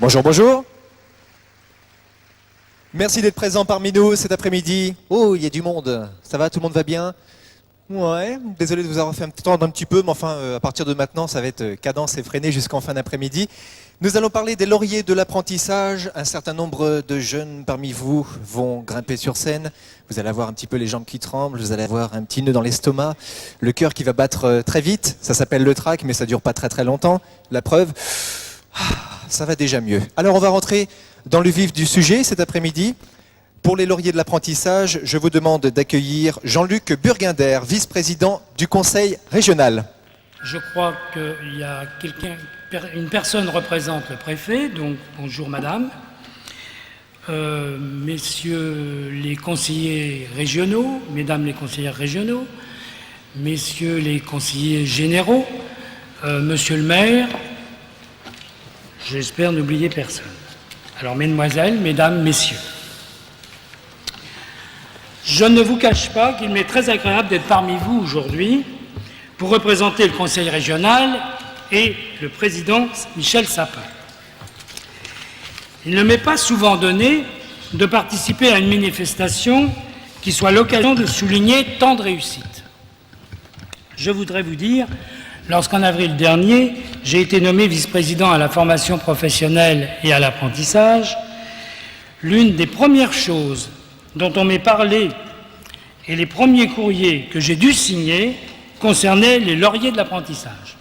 Bonjour, bonjour. Merci d'être présent parmi nous cet après-midi. Oh, il y a du monde. Ça va, tout le monde va bien? Ouais, désolé de vous avoir fait attendre un petit peu, mais enfin, à partir de maintenant, ça va être cadence effrénée jusqu'en fin d'après-midi. Nous allons parler des lauriers de l'apprentissage. Un certain nombre de jeunes parmi vous vont grimper sur scène. Vous allez avoir un petit peu les jambes qui tremblent, vous allez avoir un petit nœud dans l'estomac, le cœur qui va battre très vite. Ça s'appelle le trac, mais ça dure pas très très longtemps. La preuve, ça va déjà mieux. Alors on va rentrer dans le vif du sujet cet après-midi. Pour les lauriers de l'apprentissage, je vous demande d'accueillir Jean-Luc Burguinder, vice-président du Conseil régional. Je crois qu'il y a une personne représente le préfet, donc bonjour madame. Messieurs les conseillers régionaux, mesdames les conseillères régionaux, messieurs les conseillers généraux, monsieur le maire, j'espère n'oublier personne. Alors mesdemoiselles, mesdames, messieurs, je ne vous cache pas qu'il m'est très agréable d'être parmi vous aujourd'hui pour représenter le Conseil régional et le président Michel Sapin. Il ne m'est pas souvent donné de participer à une manifestation qui soit l'occasion de souligner tant de réussites. Je voudrais vous dire, lorsqu'en avril dernier, j'ai été nommé vice-président à la formation professionnelle et à l'apprentissage, l'une des premières choses dont on m'est parlé et les premiers courriers que j'ai dû signer concernaient les lauriers de l'apprentissage.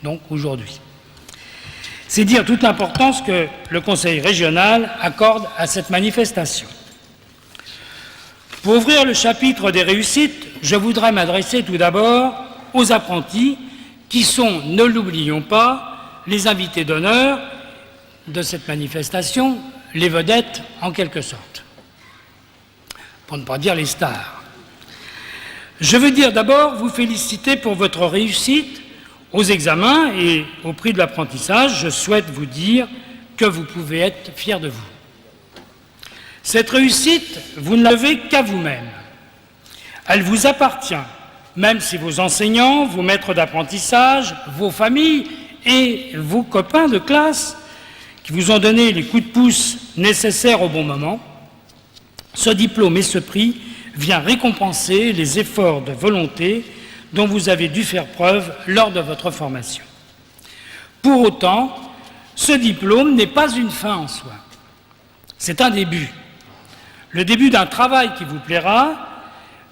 Donc aujourd'hui. C'est dire toute l'importance que le Conseil régional accorde à cette manifestation. Pour ouvrir le chapitre des réussites, je voudrais m'adresser tout d'abord aux apprentis qui sont, ne l'oublions pas, les invités d'honneur de cette manifestation, les vedettes en quelque sorte, pour ne pas dire les stars. Je veux dire d'abord vous féliciter pour votre réussite aux examens et au prix de l'apprentissage. Je souhaite vous dire que vous pouvez être fiers de vous. Cette réussite, vous ne l'avez qu'à vous-même. Elle vous appartient, même si vos enseignants, vos maîtres d'apprentissage, vos familles et vos copains de classe qui vous ont donné les coups de pouce nécessaires au bon moment, ce diplôme et ce prix vient récompenser les efforts de volonté dont vous avez dû faire preuve lors de votre formation. Pour autant, ce diplôme n'est pas une fin en soi. C'est un début. Le début d'un travail qui vous plaira,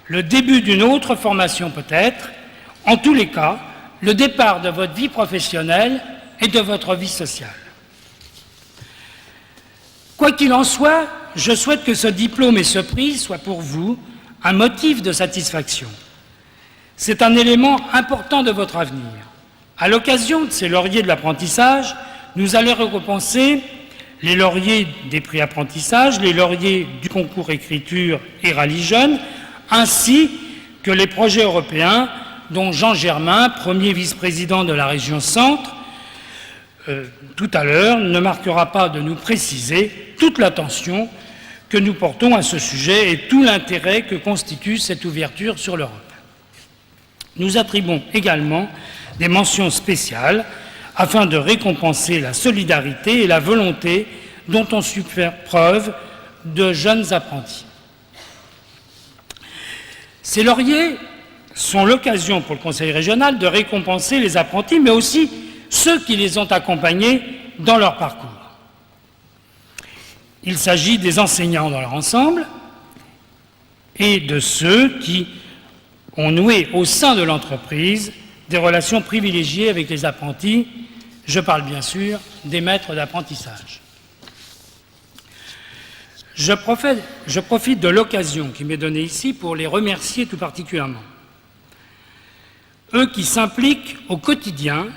le début d'une autre formation peut-être, en tous les cas, le départ de votre vie professionnelle et de votre vie sociale. Quoi qu'il en soit, je souhaite que ce diplôme et ce prix soient pour vous un motif de satisfaction. C'est un élément important de votre avenir. À l'occasion de ces lauriers de l'apprentissage, nous allons récompenser les lauriers des prix apprentissage, les lauriers du concours écriture et rallye jeunes, ainsi que les projets européens dont Jean Germain, premier vice-président de la région Centre, tout à l'heure, ne marquera pas de nous préciser toute l'attention que nous portons à ce sujet et tout l'intérêt que constitue cette ouverture sur l'Europe. Nous attribuons également des mentions spéciales afin de récompenser la solidarité et la volonté dont ont su faire preuve de jeunes apprentis. Ces lauriers sont l'occasion pour le Conseil régional de récompenser les apprentis, mais aussi ceux qui les ont accompagnés dans leur parcours. Il s'agit des enseignants dans leur ensemble et de ceux qui ont noué au sein de l'entreprise des relations privilégiées avec les apprentis. Je parle bien sûr des maîtres d'apprentissage. Je profite de l'occasion qui m'est donnée ici pour les remercier tout particulièrement. Eux qui s'impliquent au quotidien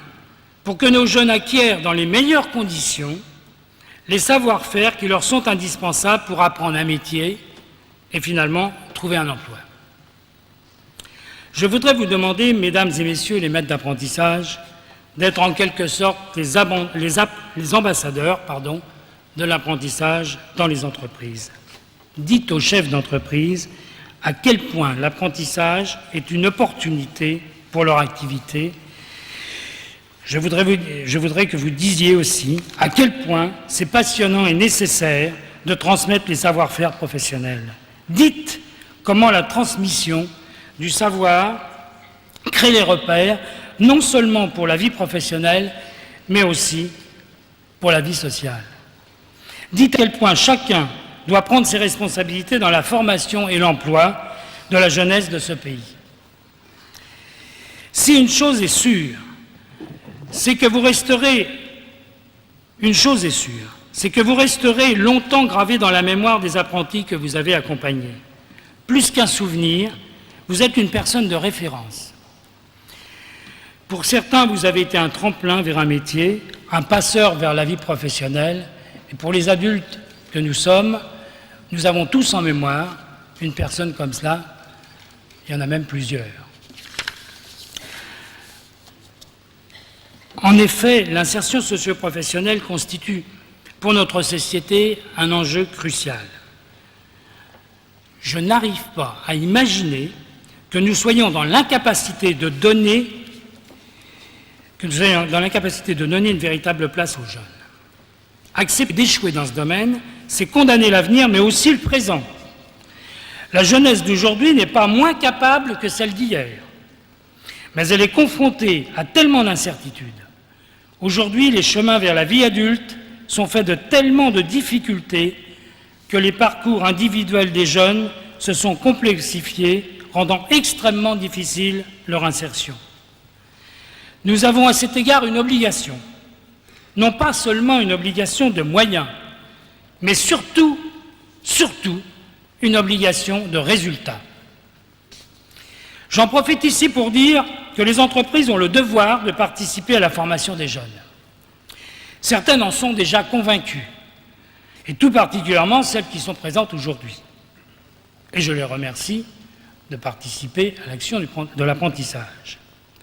pour que nos jeunes acquièrent dans les meilleures conditions les savoir-faire qui leur sont indispensables pour apprendre un métier et finalement trouver un emploi. Je voudrais vous demander, mesdames et messieurs les maîtres d'apprentissage, d'être en quelque sorte les ambassadeurs de l'apprentissage dans les entreprises. Dites aux chefs d'entreprise à quel point l'apprentissage est une opportunité pour leur activité. je voudrais que vous disiez aussi à quel point c'est passionnant et nécessaire de transmettre les savoir-faire professionnels. Dites comment la transmission du savoir crée les repères, non seulement pour la vie professionnelle, mais aussi pour la vie sociale. Dites à quel point chacun doit prendre ses responsabilités dans la formation et l'emploi de la jeunesse de ce pays. Si une chose est sûre, c'est que vous resterez longtemps gravé dans la mémoire des apprentis que vous avez accompagnés. Plus qu'un souvenir, vous êtes une personne de référence. Pour certains, vous avez été un tremplin vers un métier, un passeur vers la vie professionnelle. Et pour les adultes que nous sommes, nous avons tous en mémoire une personne comme cela. Il y en a même plusieurs. En effet, l'insertion socio-professionnelle constitue pour notre société un enjeu crucial. Je n'arrive pas à imaginer que nous soyons dans l'incapacité de donner une véritable place aux jeunes. Accepter d'échouer dans ce domaine, c'est condamner l'avenir, mais aussi le présent. La jeunesse d'aujourd'hui n'est pas moins capable que celle d'hier, mais elle est confrontée à tellement d'incertitudes. Aujourd'hui, les chemins vers la vie adulte sont faits de tellement de difficultés que les parcours individuels des jeunes se sont complexifiés, rendant extrêmement difficile leur insertion. Nous avons à cet égard une obligation, non pas seulement une obligation de moyens, mais surtout une obligation de résultat. J'en profite ici pour dire que les entreprises ont le devoir de participer à la formation des jeunes. Certaines en sont déjà convaincues, et tout particulièrement celles qui sont présentes aujourd'hui. Et je les remercie de participer à l'action de l'apprentissage.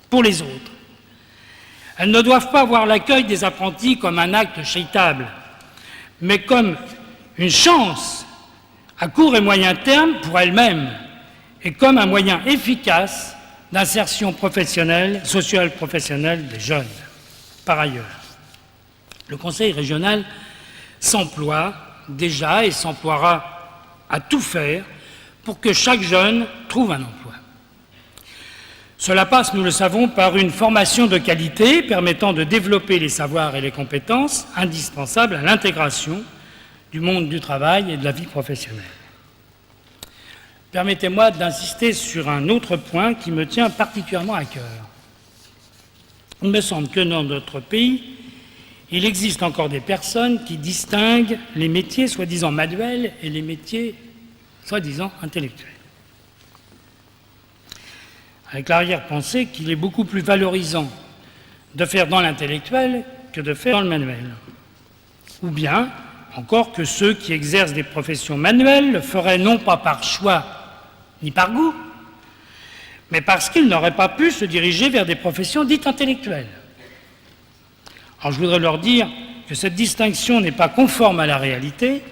Pour les autres, elles ne doivent pas voir l'accueil des apprentis comme un acte charitable, mais comme une chance à court et moyen terme pour elles-mêmes et comme un moyen efficace d'insertion professionnelle, sociale professionnelle des jeunes. Par ailleurs, le Conseil régional s'emploie déjà et s'emploiera à tout faire pour que chaque jeune trouve un emploi. Cela passe, nous le savons, par une formation de qualité permettant de développer les savoirs et les compétences indispensables à l'intégration du monde du travail et de la vie professionnelle. Permettez-moi d'insister sur un autre point qui me tient particulièrement à cœur. Il me semble que dans notre pays, il existe encore des personnes qui distinguent les métiers soi-disant manuels et les métiers soi-disant intellectuels. Avec l'arrière-pensée qu'il est beaucoup plus valorisant de faire dans l'intellectuel que de faire dans le manuel. Ou bien, encore que ceux qui exercent des professions manuelles le feraient non pas par choix ni par goût, mais parce qu'ils n'auraient pas pu se diriger vers des professions dites intellectuelles. Alors je voudrais leur dire que cette distinction n'est pas conforme à la réalité,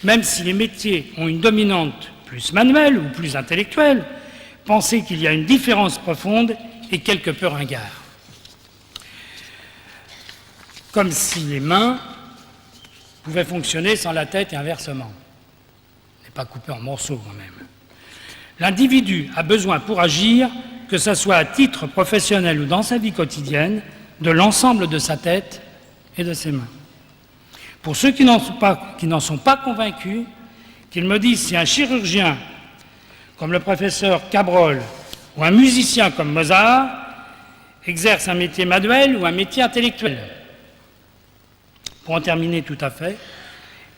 même si les métiers ont une dominante plus manuelle ou plus intellectuelle, pensez qu'il y a une différence profonde et quelque peu ringard. Comme si les mains pouvaient fonctionner sans la tête et inversement. On n'est pas coupé en morceaux quand même. L'individu a besoin pour agir, que ce soit à titre professionnel ou dans sa vie quotidienne, de l'ensemble de sa tête et de ses mains. Pour ceux qui n'en sont pas convaincus, qu'ils me disent si un chirurgien comme le professeur Cabrol ou un musicien comme Mozart exerce un métier manuel ou un métier intellectuel. Pour en terminer tout à fait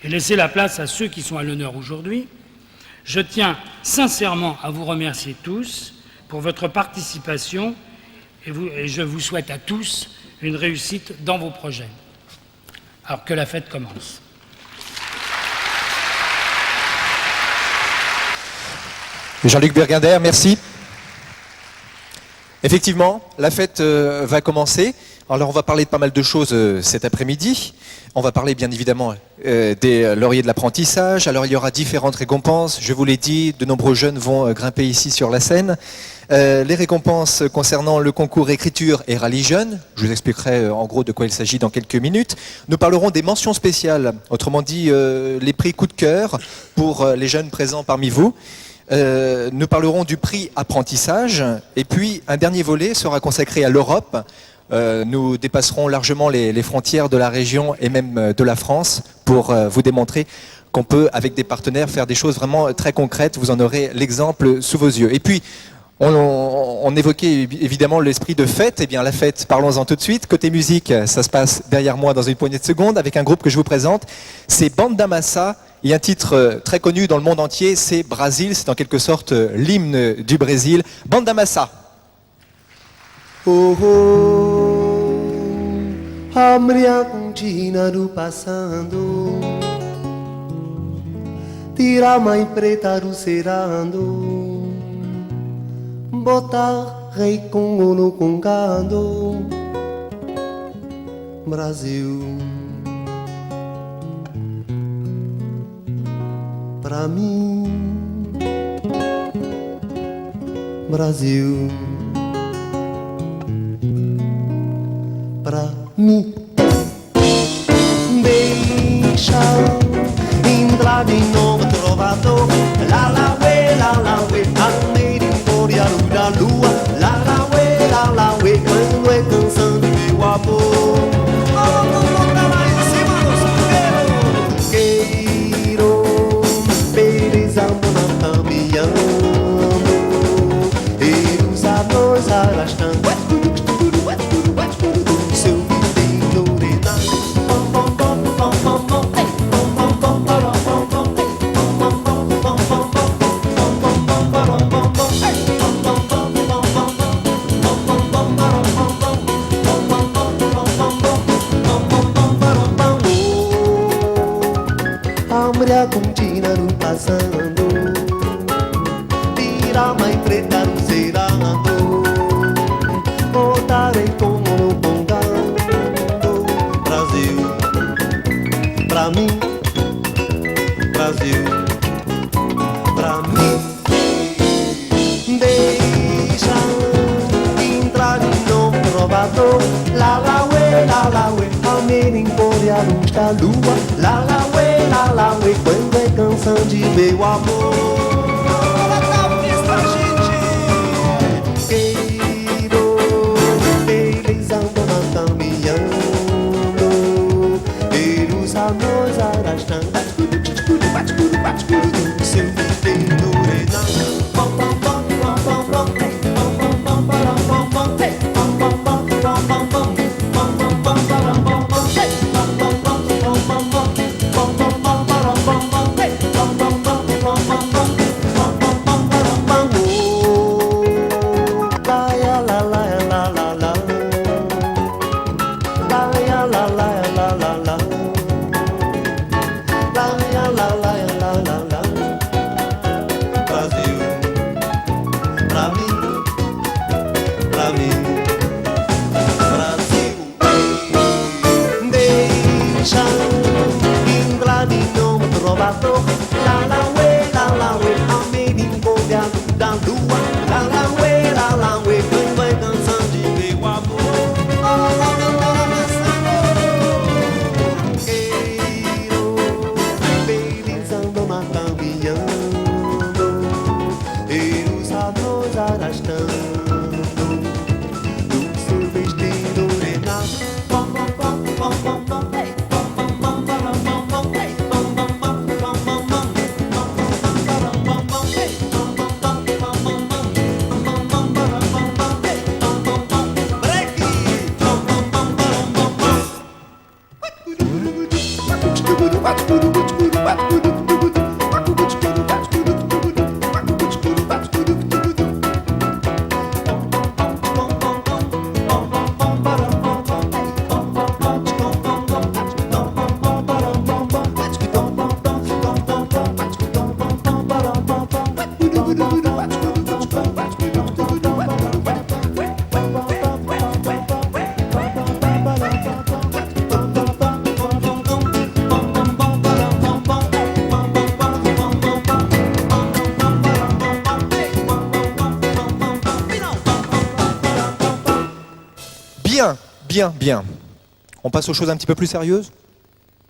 et laisser la place à ceux qui sont à l'honneur aujourd'hui, je tiens sincèrement à vous remercier tous pour votre participation et je vous souhaite à tous une réussite dans vos projets. Alors que la fête commence. Jean-Luc Berguinder, merci. Effectivement, la fête va commencer. Alors on va parler de pas mal de choses cet après-midi. On va parler bien évidemment des lauriers de l'apprentissage. Alors il y aura différentes récompenses. Je vous l'ai dit, de nombreux jeunes vont grimper ici sur la scène. Les récompenses concernant le concours écriture et rallye jeune. Je vous expliquerai en gros de quoi il s'agit dans quelques minutes. Nous parlerons des mentions spéciales, autrement dit les prix coup de cœur pour les jeunes présents parmi vous. Nous parlerons du prix apprentissage. Et puis un dernier volet sera consacré à l'Europe. Nous dépasserons largement les frontières de la région et même de la France pour vous démontrer qu'on peut, avec des partenaires, faire des choses vraiment très concrètes. Vous en aurez l'exemple sous vos yeux. Et puis, on évoquait évidemment l'esprit de fête. Eh bien, la fête, parlons-en tout de suite. Côté musique, ça se passe derrière moi dans une poignée de secondes avec un groupe que je vous présente. C'est Banda Massa. Il y a un titre très connu dans le monde entier, c'est Brasil. C'est en quelque sorte l'hymne du Brésil. Banda Massa. Oh, oh, a mulher continua passando, tira a mãe preta rucerando, botar rei Congo no congado, Brasil. Pra mim, Brasil. Pra mim, deixa entrar de novo trovador. La la we, a merimboria da lua. La we, quando é canção de meu amor. Pra lá em cima dos queiro, perezando na caminhando, e os anões arrastando. Continuam passando, tira a mãe preta lucerando, botarei como no congado. Brasil, pra mim, Brasil, pra mim. Deixa entrar de novo trovador. La la we, a merimboria a luz da lua. La la we, quando é canção de meu amor. Queiro, eles andam caminhando, e os anões arrastando. Seu viveiro Bien, bien, bien. On passe aux choses un petit peu plus sérieuses?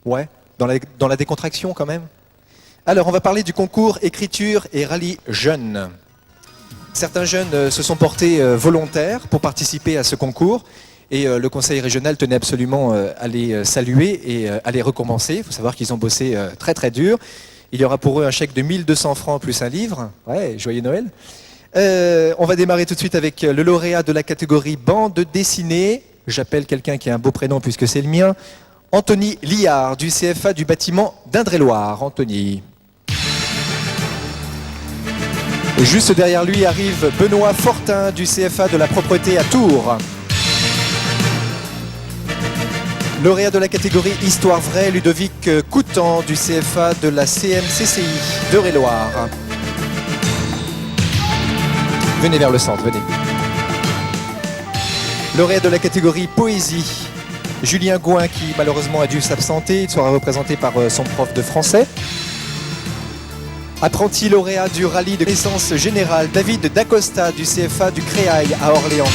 Ouais, dans la décontraction quand même. Alors, on va parler du concours écriture et rallye jeunes. Certains jeunes se sont portés volontaires pour participer à ce concours et le conseil régional tenait absolument à les saluer et à les récompenser. Il faut savoir qu'ils ont bossé très très dur. Il y aura pour eux un chèque de 1200 francs plus un livre. Ouais, joyeux Noël. On va démarrer tout de suite avec le lauréat de la catégorie bande dessinée. J'appelle quelqu'un qui a un beau prénom puisque c'est le mien. Anthony Liard du CFA du bâtiment d'Indre-et-Loire. Anthony. Et juste derrière lui arrive Benoît Fortin du CFA de la propreté à Tours. Lauréat de la catégorie Histoire vraie, Ludovic Coutan du CFA de la CMCCI d'Eure-et-Loire. Venez vers le centre, venez. Lauréat de la catégorie Poésie, Julien Gouin qui malheureusement a dû s'absenter, il sera représenté par son prof de français. Apprenti lauréat du rallye de connaissance générale, David Dacosta du CFA du Créail à Orléans.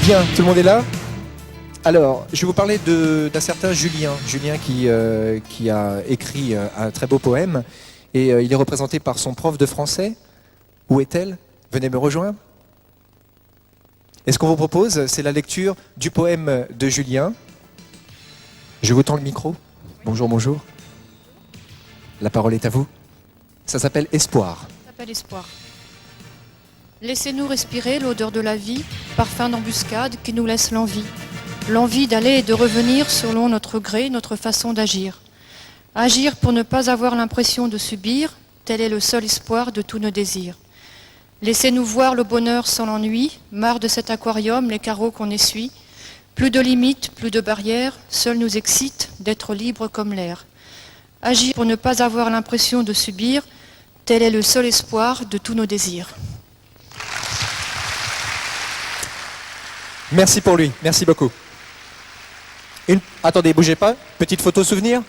Bien, tout le monde est là? Alors, je vais vous parler d'un certain Julien. Julien qui a écrit un très beau poème et il est représenté par son prof de français. Où est-elle? Venez me rejoindre. Et ce qu'on vous propose, c'est la lecture du poème de Julien. Je vous tends le micro. Bonjour, bonjour. La parole est à vous. Ça s'appelle Espoir. Ça s'appelle Espoir. Laissez-nous respirer l'odeur de la vie, parfum d'embuscade qui nous laisse l'envie. L'envie d'aller et de revenir selon notre gré, notre façon d'agir. Agir pour ne pas avoir l'impression de subir, tel est le seul espoir de tous nos désirs. Laissez-nous voir le bonheur sans l'ennui, marre de cet aquarium, les carreaux qu'on essuie. Plus de limites, plus de barrières, seul nous excite d'être libre comme l'air. Agir pour ne pas avoir l'impression de subir, tel est le seul espoir de tous nos désirs. Merci pour lui, merci beaucoup. Attendez, bougez pas, petite photo souvenir.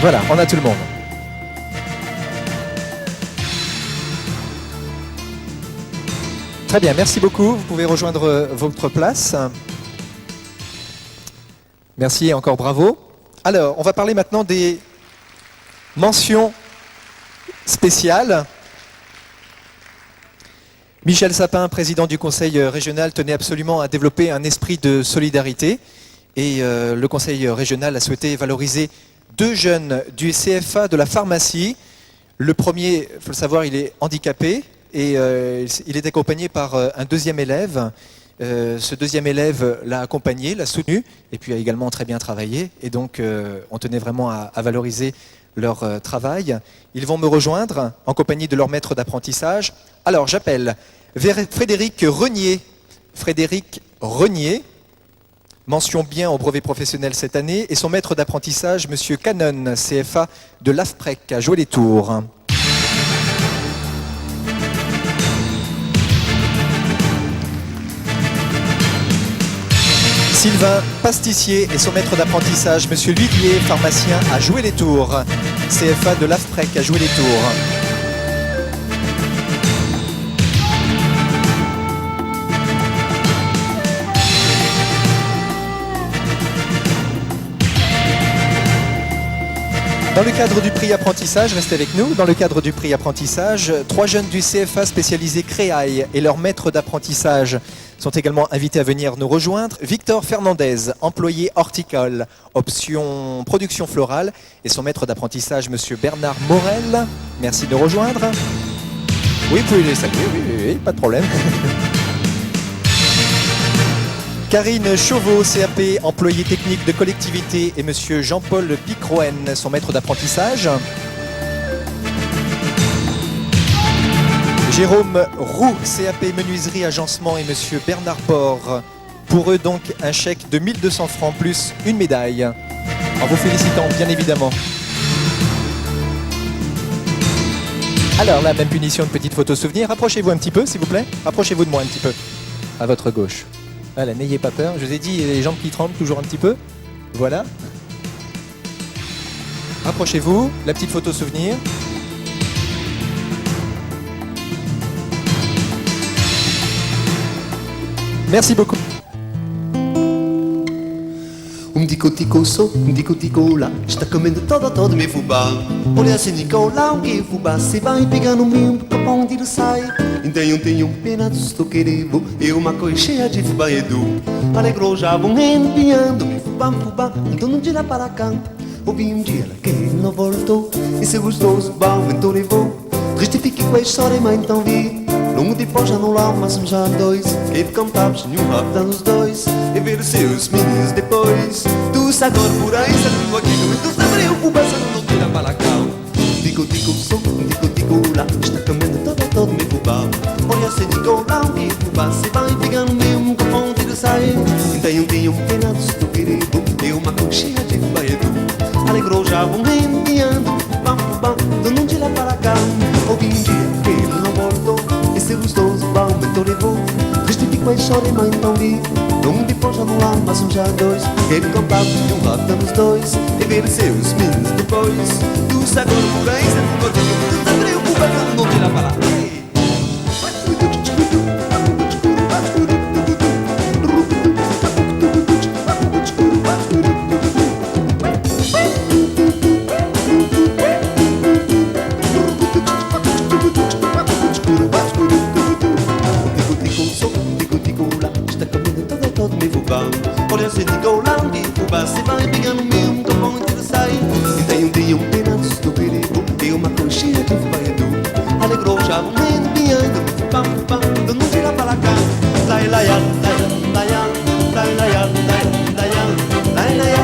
Voilà, on a tout le monde. Très bien, merci beaucoup. Vous pouvez rejoindre votre place. Merci et encore bravo. Alors, on va parler maintenant des mentions spéciales. Michel Sapin, président du conseil régional, tenait absolument à développer un esprit de solidarité. Et le conseil régional a souhaité valoriser 2 jeunes du CFA de la pharmacie. Le premier, il faut le savoir, il est handicapé et il est accompagné par un deuxième élève. Ce deuxième élève l'a accompagné, l'a soutenu et puis a également très bien travaillé. Et donc, on tenait vraiment à valoriser leur travail. Ils vont me rejoindre en compagnie de leur maître d'apprentissage. Alors, j'appelle Frédéric Renier. Frédéric Renier, mention bien au brevet professionnel cette année, et son maître d'apprentissage, Monsieur Canon, CFA de l'AFPREC à Joué-les-Tours. Sylvain Pastissier et son maître d'apprentissage, Monsieur Ludier, pharmacien à Joué-les-Tours, CFA de l'AFPREC à Joué-les-Tours. Dans le cadre du prix apprentissage, restez avec nous, dans le cadre du prix apprentissage, 3 jeunes du CFA spécialisés Créail et leur maître d'apprentissage sont également invités à venir nous rejoindre. Victor Fernandez, employé horticole, option production florale, et son maître d'apprentissage, Monsieur Bernard Morel. Merci de nous rejoindre. Oui, vous pouvez les saluer, oui, pas de problème. Karine Chauveau, CAP, employé technique de collectivité, et Monsieur Jean-Paul Picroen, son maître d'apprentissage. Jérôme Roux, CAP menuiserie agencement, et Monsieur Bernard Port. Pour eux donc un chèque de 1200 francs plus une médaille. En vous félicitant bien évidemment. Alors là, même punition, une petite photo souvenir. Rapprochez-vous un petit peu s'il vous plaît. Rapprochez-vous de moi un petit peu. À votre gauche. Voilà, n'ayez pas peur. Je vous ai dit, il y a les jambes qui tremblent toujours un petit peu. Voilà. Rapprochez-vous. La petite photo souvenir. Merci beaucoup. Tico-tico sou, tico-tico lá, está comendo todo meu fubá. Olha se Nicolau que fubá se vai pegar no meu capão de sai. Tenho pena do estou querido, eu uma coisa cheia de fubá edu. Alegrou já vão empiando, fubá, então não tira para cá. Ouvi um dia que ele não voltou, e se gostoso, bom, então levou. Justifique com a história, mas então vi. Longo depois já não lá, mas somos já dois. Que cantavas, nenhum rap dá nos dois. E ver seus meninos depois. Tu agora por aí, sabe aqui no tu sabe eu fubá, não tira para cá. Tico-tico sou, tico-tico lá, está comendo todo meu fubá. Olha se Nicolau que fubá se vai pegando mesmo com ponte de sair. Tenho pena do estou querido, eu uma coxinha de fubá edu. Alegrou já vão enviando, fubá, tu não tira para cá. Ouvi um dia que ele não voltou, esse gostoso bom me levou. Justifico a história, mas então vi. Longo depois já não há, mas somos já dois. Ele cantava de um lado nos dois. E ver seus meninos depois. Tu agora por aí, sempre contigo. Tu sabe o que não tira para lá. Olha se Nicolau que fubá se vai pegando mesmo com bom de sair. E tenho pena do estou perigo, e uma coxinha de fubá edu. Alegrou já vão enviando, fubá, tu não tira para cá. Lai lai lai lai lai lai lai lai lai lai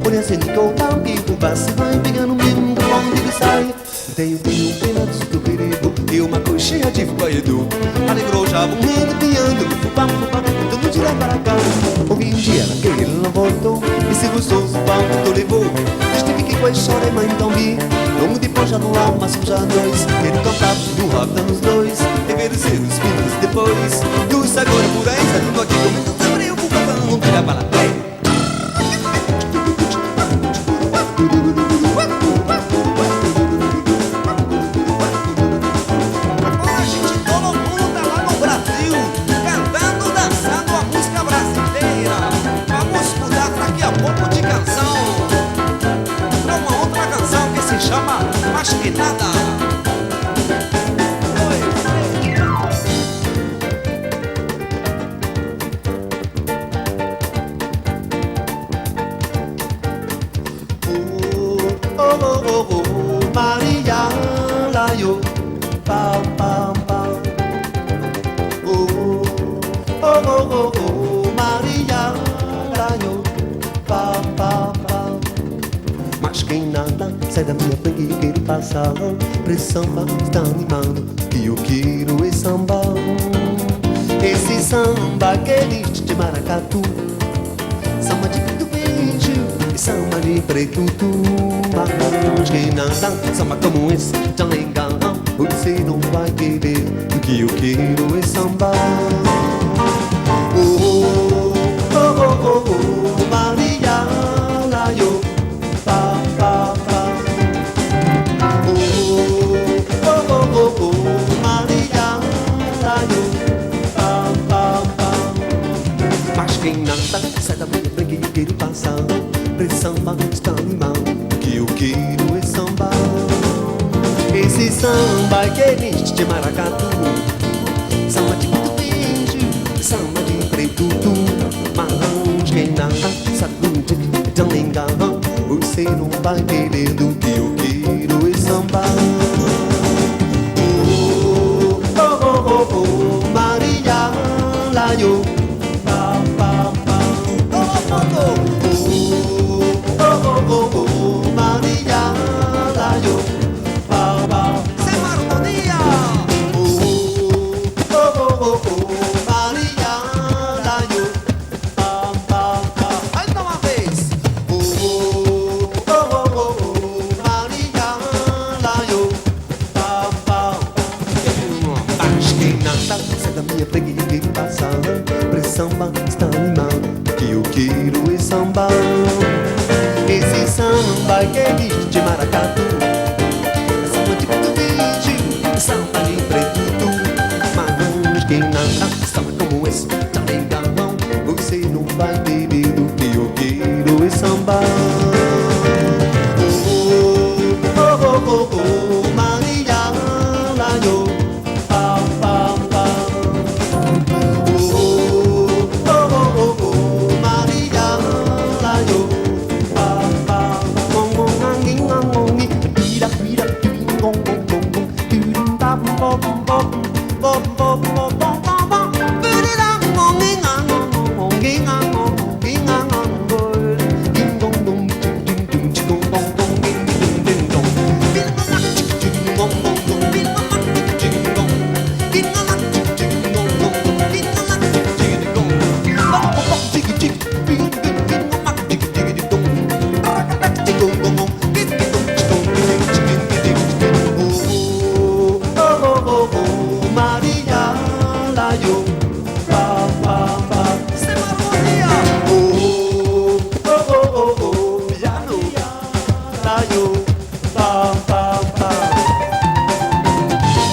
Olha se Nicolau que fubá se vai pegando mesmo com onde ele sai. Tenho pena do estou perigo, e uma coxinha de fubá edu. Alegrou já vão enviando, fubá, tu não tira para cá. Ouvi um dia que ele não voltou, esse gostoso bom que tu levou. Justifiquei com a história, mas então vi. Longo depois já não há, mas somos já dois. Ele cantava de um rap dá nos dois. E ver os meninos depois. Tu agora por aí, está tudo aqui comigo. Sabe o que não tira para lá. Acho que nada. Maria la yo, pam pam pam. Maria la yo, pam pam pam. Mas quem nada sai da minha frente e eu quero passar. Pressão está animando e eu quero esse samba. Esse samba que diz de maracatu, samba de preto beijo e samba de preto tu. Mas quem nada samba como esse tão legal, você não vai querer o que eu quero esse samba. Maria la yo, pa pa pa. Maria la yo, pa pa pa. Mas quem nada sai da minha frente e eu quero passar. Pressão está animando que eu quero é samba. Esse samba que existe de maracatu, samba de muito beijo, samba de preto tu. Mas quem nada sabe de tão legal, você não vai querer do que eu quero é samba. Maria la yo, pa pa pa. Maria la yo, pa pa. Sem harmonia. samba que existe de maracatu. Samba de bicho, samba de preto, mas quem nada samba como esse, também galão. Você não vai beber do que eu quero é samba. Oh, oh, oh, oh, oh, Maria, lá eu, pa, pa, pa. Oh, oh, oh, oh, oh, Maria, lá eu, pa, pa, mong mong angin ngangongi, pira pira ping gong gong gong gong, piring bam bom bom bom bom bom bom bom, piring ngongi ngangong ngi ngangong ngi ngangong gol, ding gong gong ding ding ding gong gong gong ding ding ding dong, ding gong gong gong ding gong ding gong, ding gong ding gong gong ding gong ding gong, bom bom jig jig ding ding ding gong dig dig dig dong, ding gong gong gong ding ding dong ding ding ding ding. Oh oh oh oh Maria la yo pa pa pa. C'est Maria. Oh oh oh oh piano la yo pa pa pa. Oh oh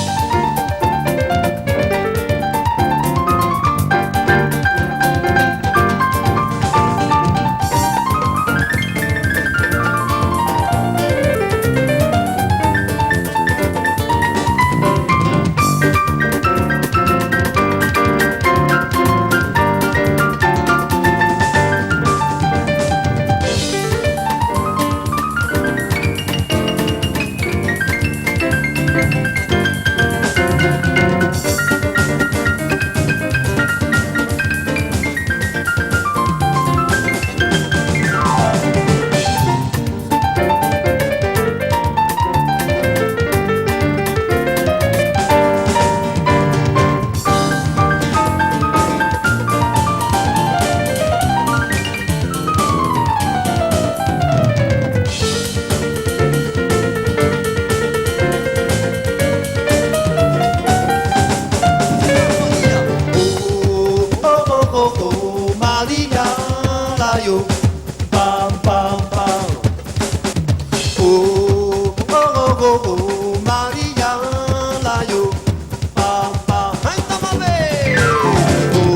oh oh Maria la yo pa pa pa. Oh oh oh oh oh Maria la yo pa pa. Ai toma bem. Oh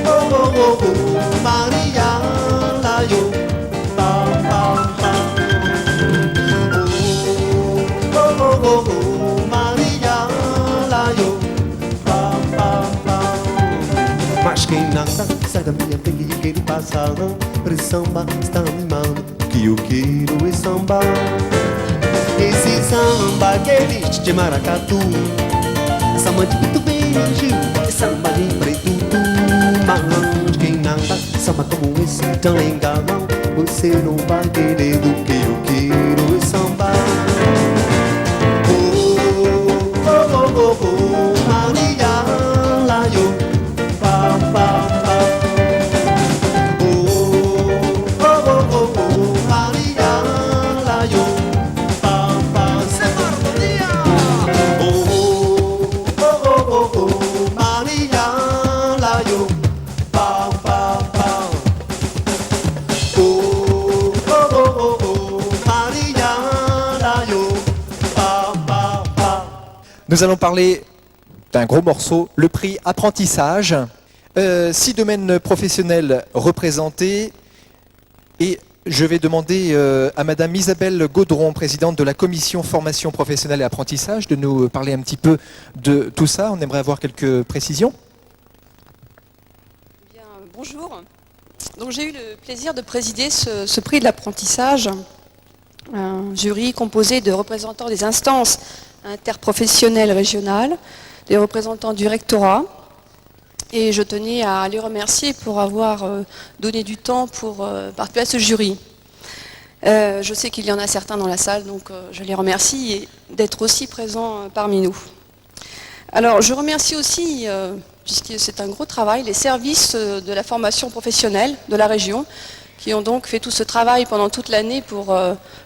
oh oh oh Maria la yo pa pa pa. Oh oh oh oh Maria la yo pa pa pa. Mas quem nada sai da minha frente e quero passar pra samba está animando que eu quero é samba. Esse samba que existe de maracatu, samba de muito beijo, samba de preto, mas quem nada samba como esse tão engalão, você não vai querer do que eu quero é samba. Oh oh oh oh oh Maria la yo pa pa pa. Oh oh oh oh oh Maria la yo pa pa. C'est Maria. Oh oh oh oh Maria la yo pa pa pa. Oh oh oh oh Maria la yo pa pa pa. Nous allons parler d'un gros morceau, le prix apprentissage. 6 domaines professionnels représentés. Et je vais demander à Madame Isabelle Gaudron, présidente de la commission formation professionnelle et apprentissage, de nous parler un petit peu de tout ça. On aimerait avoir quelques précisions. Bien, bonjour. Donc, j'ai eu le plaisir de présider ce prix de l'apprentissage, un jury composé de représentants des instances interprofessionnelles régionales, des représentants du rectorat. Et je tenais à les remercier pour avoir donné du temps pour participer à ce jury. Je sais qu'il y en a certains dans la salle, donc je les remercie et d'être aussi présents parmi nous. Alors je remercie aussi, puisque c'est un gros travail, les services de la formation professionnelle de la région, qui ont donc fait tout ce travail pendant toute l'année pour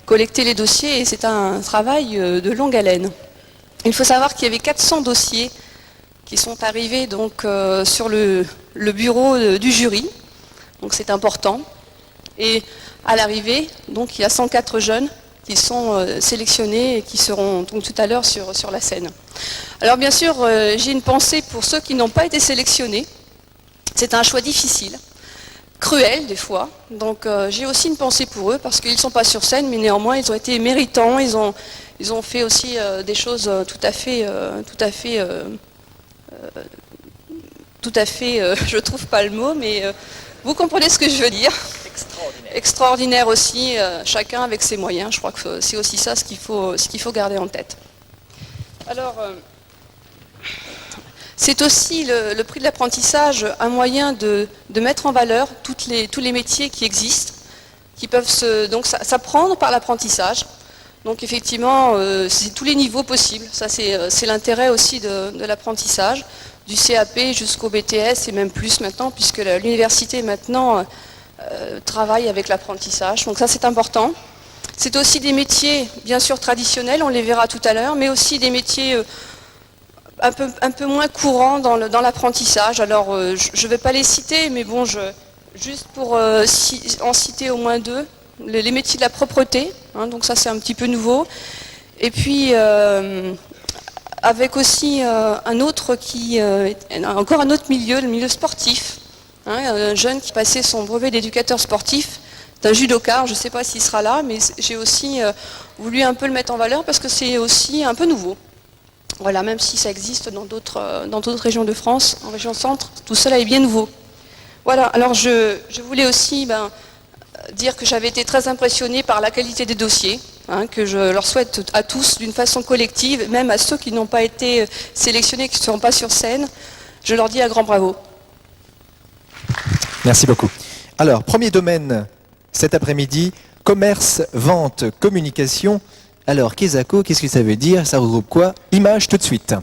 collecter les dossiers, et c'est un travail de longue haleine. Il faut savoir qu'il y avait 400 dossiers qui sont arrivés donc sur le bureau du jury, donc c'est important. Et à l'arrivée, donc il y a 104 jeunes qui sont sélectionnés et qui seront donc tout à l'heure sur la scène. Alors bien sûr, j'ai une pensée pour ceux qui n'ont pas été sélectionnés. C'est un choix difficile, cruel des fois. Donc j'ai aussi une pensée pour eux parce qu'ils ne sont pas sur scène, mais néanmoins ils ont été méritants. Ils ont fait aussi des choses tout à fait, je trouve pas le mot, mais vous comprenez ce que je veux dire. Extraordinaire aussi, chacun avec ses moyens. Je crois que c'est aussi ça ce qu'il faut garder en tête. Alors, c'est aussi le prix de l'apprentissage un moyen de mettre en valeur tous les métiers qui existent, qui peuvent donc s'apprendre par l'apprentissage. Donc effectivement, c'est tous les niveaux possibles. Ça, c'est l'intérêt aussi de l'apprentissage, du CAP jusqu'au BTS et même plus maintenant, puisque l'université maintenant travaille avec l'apprentissage. Donc ça, c'est important. C'est aussi des métiers, bien sûr, traditionnels, on les verra tout à l'heure, mais aussi des métiers un peu moins courants dans l'apprentissage. Alors, je ne vais pas les citer, mais bon, juste pour en citer au moins deux. Les métiers de la propreté, hein, donc ça c'est un petit peu nouveau. Et puis avec aussi encore un autre milieu, le milieu sportif. Hein, un jeune qui passait son brevet d'éducateur sportif, d'un judoka, je ne sais pas s'il sera là, mais j'ai aussi voulu un peu le mettre en valeur parce que c'est aussi un peu nouveau. Voilà, même si ça existe dans d'autres régions de France, en région centre, tout cela est bien nouveau. Voilà, alors je voulais aussi dire que j'avais été très impressionnée par la qualité des dossiers, hein, que je leur souhaite à tous d'une façon collective, même à ceux qui n'ont pas été sélectionnés, qui ne seront pas sur scène, je leur dis un grand bravo. Merci beaucoup. Alors, premier domaine cet après-midi, commerce, vente, communication. Alors, Kesako, qu'est-ce que ça veut dire? Ça regroupe quoi? Image tout de suite.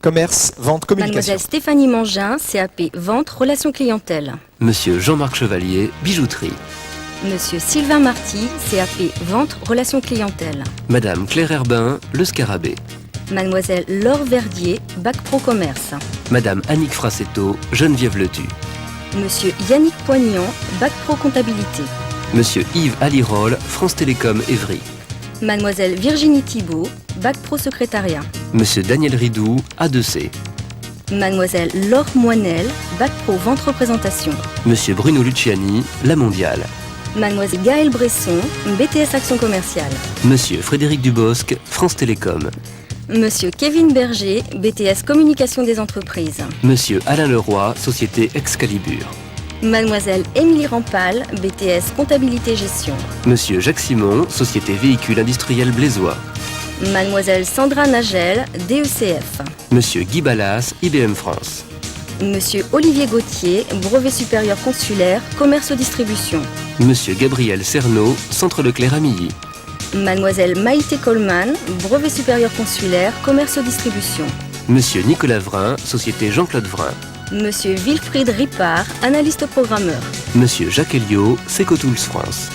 Commerce, vente, communication. Mademoiselle Stéphanie Mangin, CAP Vente, Relations Clientèle. Monsieur Jean-Marc Chevalier, Bijouterie. Monsieur Sylvain Marty, CAP Vente, Relations Clientèle. Madame Claire Herbin, Le Scarabée. Mademoiselle Laure Verdier, Bac Pro Commerce. Madame Annick Frassetto, Geneviève Letu. Monsieur Yannick Poignant, Bac Pro Comptabilité. Monsieur Yves Alirol, France Télécom Évry. Mademoiselle Virginie Thibault, Bac Pro Secrétariat. Monsieur Daniel Ridou, A2C. Mademoiselle Laure Moinel, Bac Pro Vente Représentation. Monsieur Bruno Luciani, La Mondiale. Mademoiselle Gaëlle Bresson, BTS Action Commerciale. Monsieur Frédéric Dubosc, France Télécom. Monsieur Kevin Berger, BTS Communication des entreprises. Monsieur Alain Leroy, Société Excalibur. Mademoiselle Émilie Rampal, BTS Comptabilité Gestion. Monsieur Jacques Simon, Société Véhicule Industriel Blaisois. Mademoiselle Sandra Nagel, DECF. Monsieur Guy Ballas, IBM France. Monsieur Olivier Gauthier, Brevet supérieur consulaire, commerce distribution. Monsieur Gabriel Cerneau, Centre Leclerc à Milly. Mademoiselle Maïté Coleman, Brevet supérieur consulaire, commerce distribution. Monsieur Nicolas Vrin, Société Jean-Claude Vrin. Monsieur Wilfried Ripard, analyste programmeur. Monsieur Jacques Elliot, Secotools France.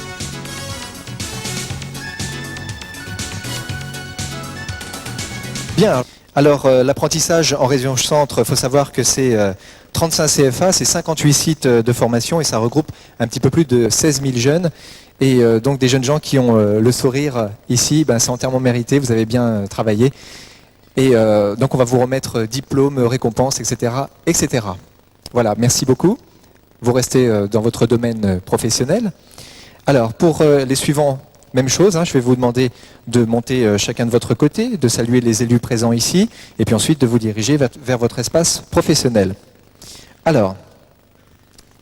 Bien, alors l'apprentissage en région centre, il faut savoir que c'est 35 CFA, c'est 58 sites de formation et ça regroupe un petit peu plus de 16 000 jeunes. Et donc des jeunes gens qui ont le sourire ici, ben, c'est entièrement mérité, vous avez bien travaillé. Et donc on va vous remettre diplôme, récompense, etc., etc. Voilà, merci beaucoup. Vous restez dans votre domaine professionnel. Alors pour les suivants, même chose, hein, je vais vous demander de monter chacun de votre côté, de saluer les élus présents ici, et puis ensuite de vous diriger vers votre espace professionnel. Alors,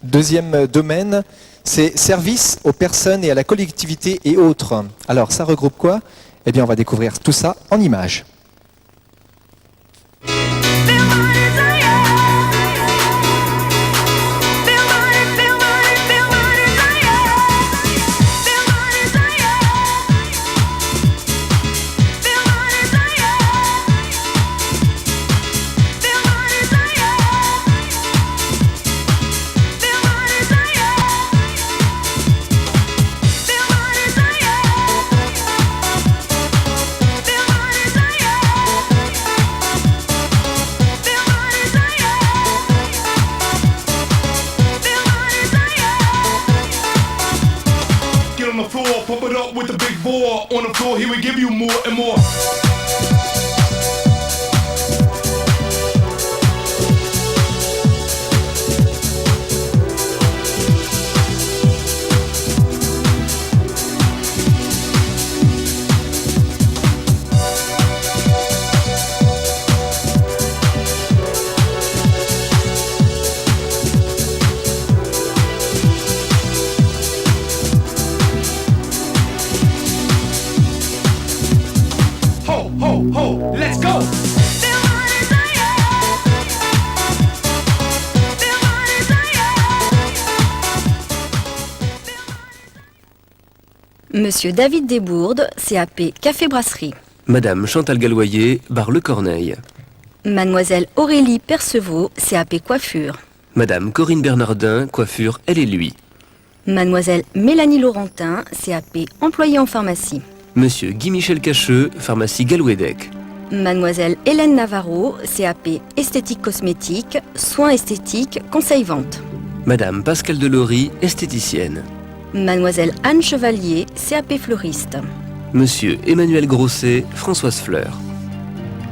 deuxième domaine, c'est service aux personnes et à la collectivité et autres. Alors ça regroupe quoi? Eh bien, on va découvrir tout ça en images. Get on the floor, pump it up with the big bore. On the floor, here we give you more and more. Ho, ho, ho, let's go! Monsieur David Desbourdes, CAP Café Brasserie. Madame Chantal Galloyer, bar Le Corneille. Mademoiselle Aurélie Percevaux, CAP Coiffure. Madame Corinne Bernardin, coiffure elle et lui. Mademoiselle Mélanie Laurentin, CAP Employée en pharmacie. Monsieur Guy-Michel Cacheux, pharmacie Galouédec. Mademoiselle Hélène Navarro, CAP Esthétique cosmétique, soins esthétiques, conseil vente. Madame Pascale Delory, esthéticienne. Mademoiselle Anne Chevalier, CAP fleuriste. Monsieur Emmanuel Grosset, Françoise Fleur.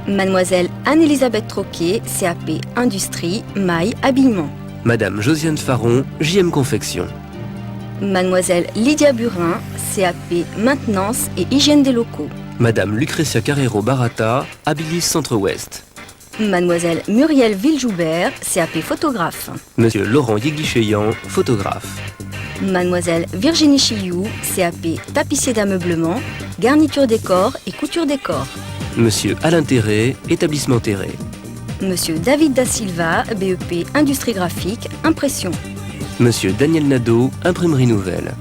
Mademoiselle Anne-Elisabeth Troquet, CAP Industrie, maille, habillement. Madame Josiane Faron, JM Confection. Mademoiselle Lydia Burin, CAP Maintenance et hygiène des locaux. Madame Lucretia Carrero Barata, Habilis Centre-Ouest. Mademoiselle Muriel Villejoubert, CAP photographe. Monsieur Laurent Yeglichéan, photographe. Mademoiselle Virginie Chiliou, CAP tapissier d'ameublement, garniture décor et couture décor. Monsieur Alain Terré, établissement Terré. Monsieur David Da Silva, BEP industrie graphique, impression. Monsieur Daniel Nadeau, imprimerie nouvelle.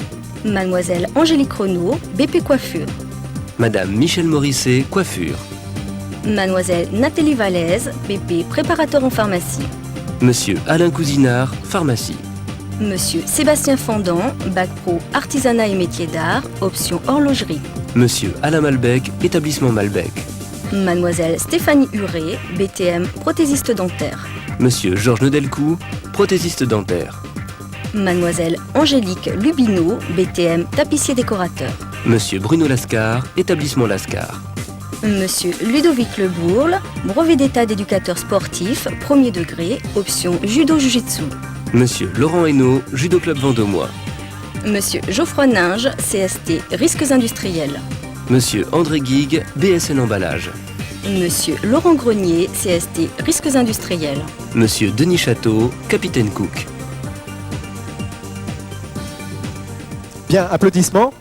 Mademoiselle Angélique Renaud, BP coiffure. Madame Michel Morisset, coiffure. Mademoiselle Nathalie Valaise, BP préparateur en pharmacie. Monsieur Alain Cousinard, pharmacie. Monsieur Sébastien Fendant, bac pro artisanat et métiers d'art, option horlogerie. Monsieur Alain Malbec, établissement Malbec. Mademoiselle Stéphanie Huré, BTM prothésiste dentaire. Monsieur Georges Nedelcou, prothésiste dentaire. Mademoiselle Angélique Lubineau, BTM tapissier décorateur. Monsieur Bruno Lascar, établissement Lascar. Monsieur Ludovic Lebourle, brevet d'état d'éducateur sportif, premier degré, option judo-jujitsu. Monsieur Laurent Hainaut, Judo Club Vendômois. Monsieur Geoffroy Ninge, CST risques industriels. Monsieur André Guigue, BSN emballage. Monsieur Laurent Grenier, CST risques industriels. Monsieur Denis Château, capitaine Cook. Bien, applaudissements.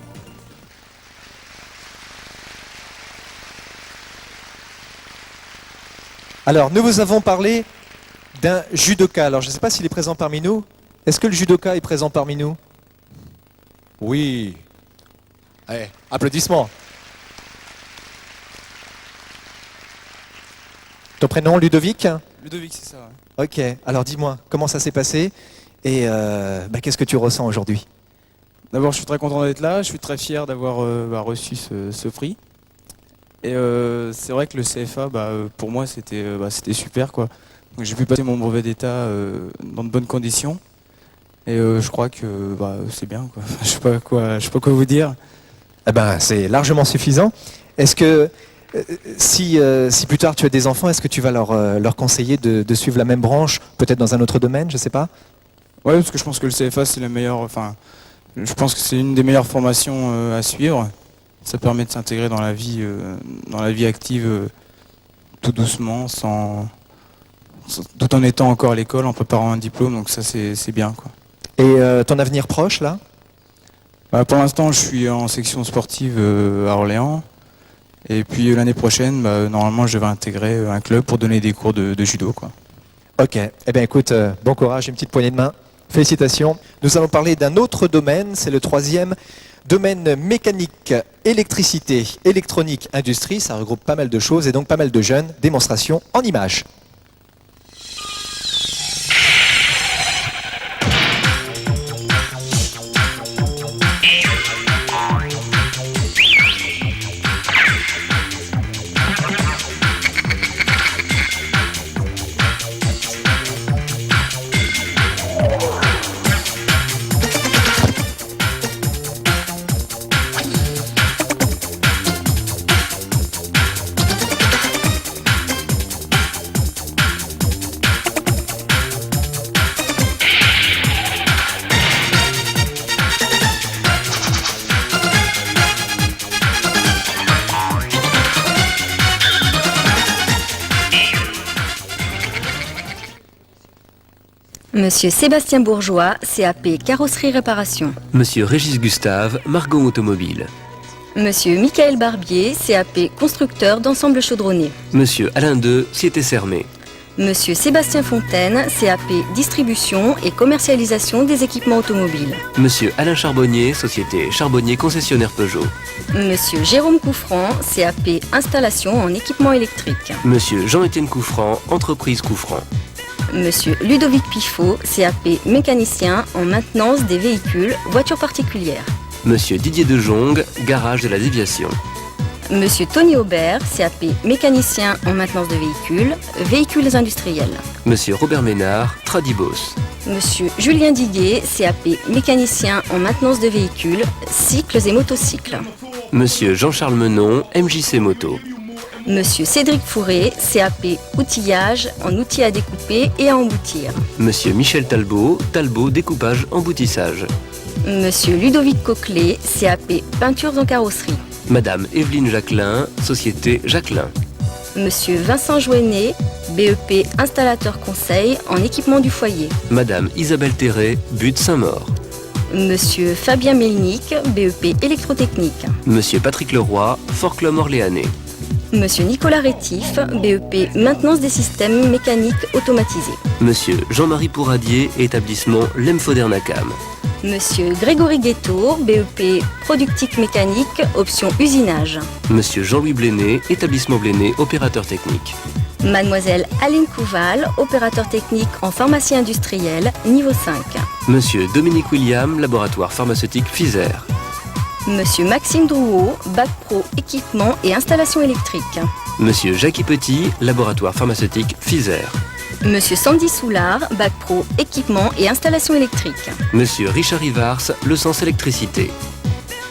Alors, nous vous avons parlé d'un judoka. Alors, je ne sais pas s'il est présent parmi nous. Est-ce que le judoka est présent parmi nous? Oui. Allez, applaudissements. Ton prénom, Ludovic? Ludovic, c'est ça. Ouais. Ok, alors dis-moi, comment ça s'est passé et qu'est-ce que tu ressens aujourd'hui? D'abord, je suis très content d'être là. Je suis très fier d'avoir reçu ce prix. Et c'est vrai que le CFA, pour moi, c'était super, quoi. Donc, j'ai pu passer mon brevet d'état dans de bonnes conditions. Et je crois que c'est bien, quoi. Je sais pas quoi vous dire. Eh ben, c'est largement suffisant. Est-ce que si plus tard tu as des enfants, est-ce que tu vas leur conseiller de suivre la même branche, peut-être dans un autre domaine, je sais pas? Ouais, parce que je pense que le CFA, c'est la meilleure. Enfin, je pense que c'est une des meilleures formations à suivre. Ça permet de s'intégrer dans la vie active tout doucement, tout en étant encore à l'école, en préparant un diplôme. Donc ça, c'est bien, quoi. Et ton avenir proche, là? Pour l'instant, je suis en section sportive à Orléans. Et puis l'année prochaine, normalement, je vais intégrer un club pour donner des cours de judo, quoi. Ok, eh bien écoute, bon courage, une petite poignée de main. Félicitations. Nous allons parler d'un autre domaine, c'est le troisième domaine mécanique, électricité, électronique, industrie. Ça regroupe pas mal de choses et donc pas mal de jeunes. Démonstration en images. Monsieur Sébastien Bourgeois, CAP Carrosserie Réparation. Monsieur Régis Gustave, Margot Automobile. Monsieur Michael Barbier, CAP Constructeur d'ensemble chaudronné. Monsieur Alain II, Cité Cermé. Monsieur Sébastien Fontaine, CAP Distribution et commercialisation des équipements automobiles. Monsieur Alain Charbonnier, Société Charbonnier Concessionnaire Peugeot. Monsieur Jérôme Couffrand, CAP Installation en équipement électrique. Monsieur Jean-Étienne Couffrand, Entreprise Couffrand. Monsieur Ludovic Pifot, CAP Mécanicien en maintenance des véhicules, voitures particulières. Monsieur Didier Dejong, Garage de la Déviation. Monsieur Tony Aubert, CAP Mécanicien en maintenance de véhicules, véhicules industriels. Monsieur Robert Ménard, Tradibos. Monsieur Julien Diguet, CAP Mécanicien en maintenance de véhicules, cycles et motocycles. Monsieur Jean-Charles Menon, MJC Moto. Monsieur Cédric Fourré, CAP Outillage en outils à découper et à emboutir. Monsieur Michel Talbot, Talbot Découpage Emboutissage. Monsieur Ludovic Coquelet, CAP Peintures en carrosserie. Madame Evelyne Jacquelin, Société Jacquelin. Monsieur Vincent Jouenet, BEP Installateur Conseil en équipement du foyer. Madame Isabelle Terré, But Saint-Maur. Monsieur Fabien Melnick, BEP Électrotechnique. Monsieur Patrick Leroy, Fort-Clum Orléanais. Monsieur Nicolas Rétif, BEP Maintenance des systèmes mécaniques automatisés. Monsieur Jean-Marie Pourradier, établissement Lemfodernacam. Monsieur Grégory Guetto, BEP Productique mécanique, option usinage. Monsieur Jean-Louis Bléné, établissement Bléné, opérateur technique. Mademoiselle Aline Couval, opérateur technique en pharmacie industrielle, niveau 5. Monsieur Dominique William, laboratoire pharmaceutique Pfizer. Monsieur Maxime Drouot, bac pro équipement et installation électrique. Monsieur Jackie Petit, laboratoire pharmaceutique Pfizer. Monsieur Sandy Soulard, bac pro équipement et installation électrique. Monsieur Richard Ivars, le sens électricité.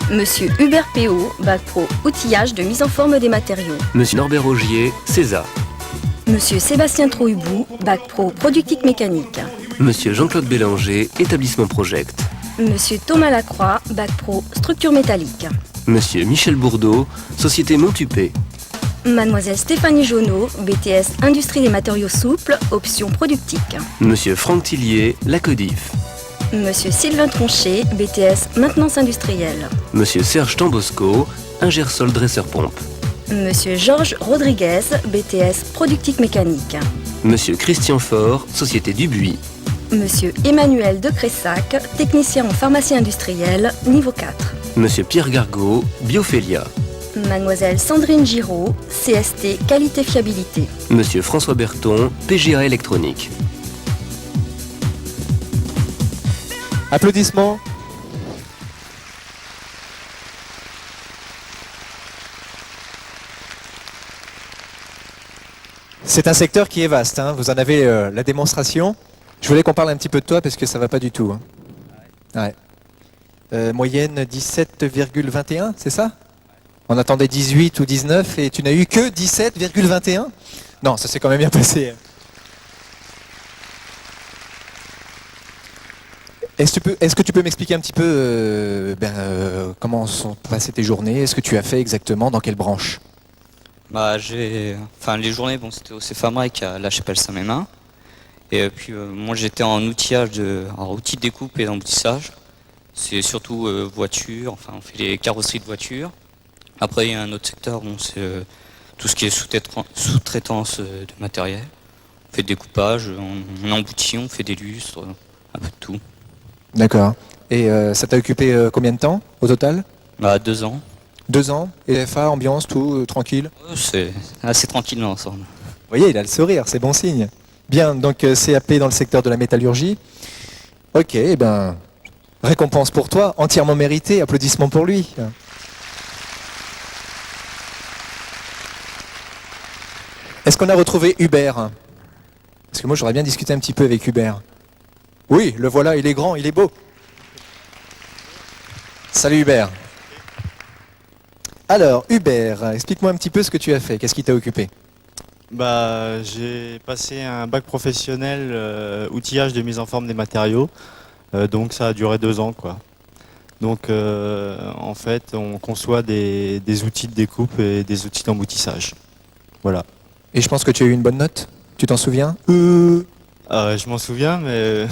Monsieur Hubert Péot, bac pro outillage de mise en forme des matériaux. Monsieur Norbert Augier, CESA. Monsieur Sébastien Trouillebout, bac pro productique mécanique. Monsieur Jean-Claude Bélanger, établissement Project. Monsieur Thomas Lacroix, bac pro structure métallique. Monsieur Michel Bourdeau, société Montupé. Mademoiselle Stéphanie Jonot, BTS Industrie des matériaux souples, option productique. Monsieur Franck Tillier, Lacodif. Monsieur Sylvain Tronchet, BTS Maintenance industrielle. Monsieur Serge Tambosco, Ingersol Dresseur Pompe. Monsieur Georges Rodriguez, BTS Productique mécanique. Monsieur Christian Faure, société Dubuis. Monsieur Emmanuel de Cressac, technicien en pharmacie industrielle, niveau 4. Monsieur Pierre Gargot, Biophélia. Mademoiselle Sandrine Giraud, CST Qualité Fiabilité. Monsieur François Berton, PGA électronique. Applaudissements. C'est un secteur qui est vaste, hein. Vous en avez la démonstration. Je voulais qu'on parle un petit peu de toi parce que ça va pas du tout. Hein. Ouais. Moyenne 17,21, c'est ça? On attendait 18 ou 19 et tu n'as eu que 17,21? Non, ça s'est quand même bien passé. Est-ce que tu peux m'expliquer un petit peu comment sont passées tes journées? Est-ce que tu as fait exactement dans quelle branche? Les journées, c'était au CFAMREC à La Chapelle-Saint-Mémin. Et puis moi j'étais en outillage outils de découpe et d'emboutissage. C'est surtout voitures, on fait les carrosseries de voitures. Après, il y a un autre secteur, bon, c'est tout ce qui est sous-traitance de matériel. On fait des découpages, on emboutit, on fait des lustres, un peu de tout. D'accord. Et ça t'a occupé combien de temps au total? 2 ans. 2 ans. Et FA, ambiance, tout, tranquille? C'est assez tranquille dans l'ensemble. Vous voyez, il a le sourire, c'est bon signe. Bien, donc CAP dans le secteur de la métallurgie. Ok, eh ben, récompense pour toi, entièrement méritée, applaudissements pour lui. Est-ce qu'on a retrouvé Hubert? Parce que moi j'aurais bien discuté un petit peu avec Hubert. Oui, le voilà, il est grand, il est beau. Salut Hubert. Alors, Hubert, explique-moi un petit peu ce que tu as fait, qu'est-ce qui t'a occupé? J'ai passé un bac professionnel outillage de mise en forme des matériaux, donc ça a duré 2 ans, quoi. Donc en fait, on conçoit des outils de découpe et des outils d'emboutissage. Voilà. Et je pense que tu as eu une bonne note? Tu t'en souviens? Je m'en souviens, mais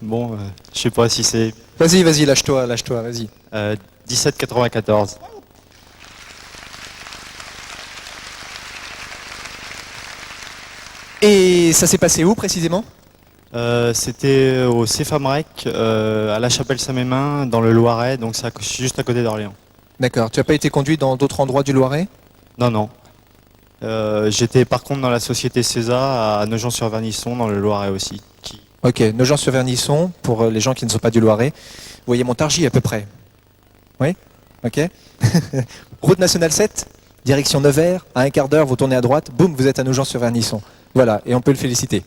bon, je sais pas si c'est... Vas-y, lâche-toi, vas-y. 17,94. Et ça s'est passé où précisément? C'était au CFAMREC, à La Chapelle-Saint-Mémin, dans le Loiret, donc c'est juste à côté d'Orléans. D'accord. Tu n'as pas été conduit dans d'autres endroits du Loiret? Non. J'étais par contre dans la société CESA à Nogent-sur-Vernisson, dans le Loiret aussi. Ok, Nogent-sur-Vernisson, pour les gens qui ne sont pas du Loiret. Vous voyez Montargis à peu près? Oui? Ok. Route nationale 7, direction Nevers, à un quart d'heure, vous tournez à droite, boum, vous êtes à Nogent-sur-Vernisson. Voilà, et on peut le féliciter.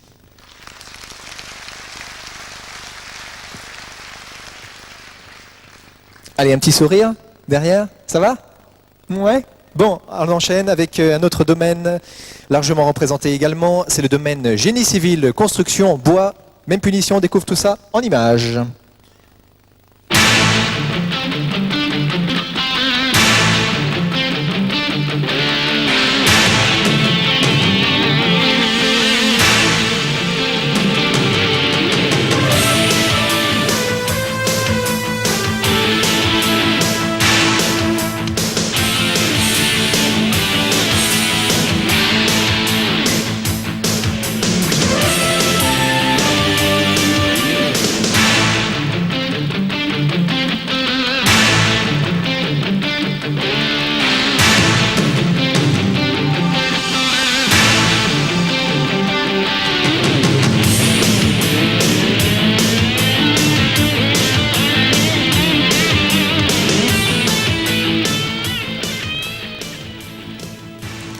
Allez, un petit sourire derrière, ça va? Ouais. Bon, on enchaîne avec un autre domaine largement représenté également, c'est le domaine génie civil, construction, bois. Même punition, on découvre tout ça en images.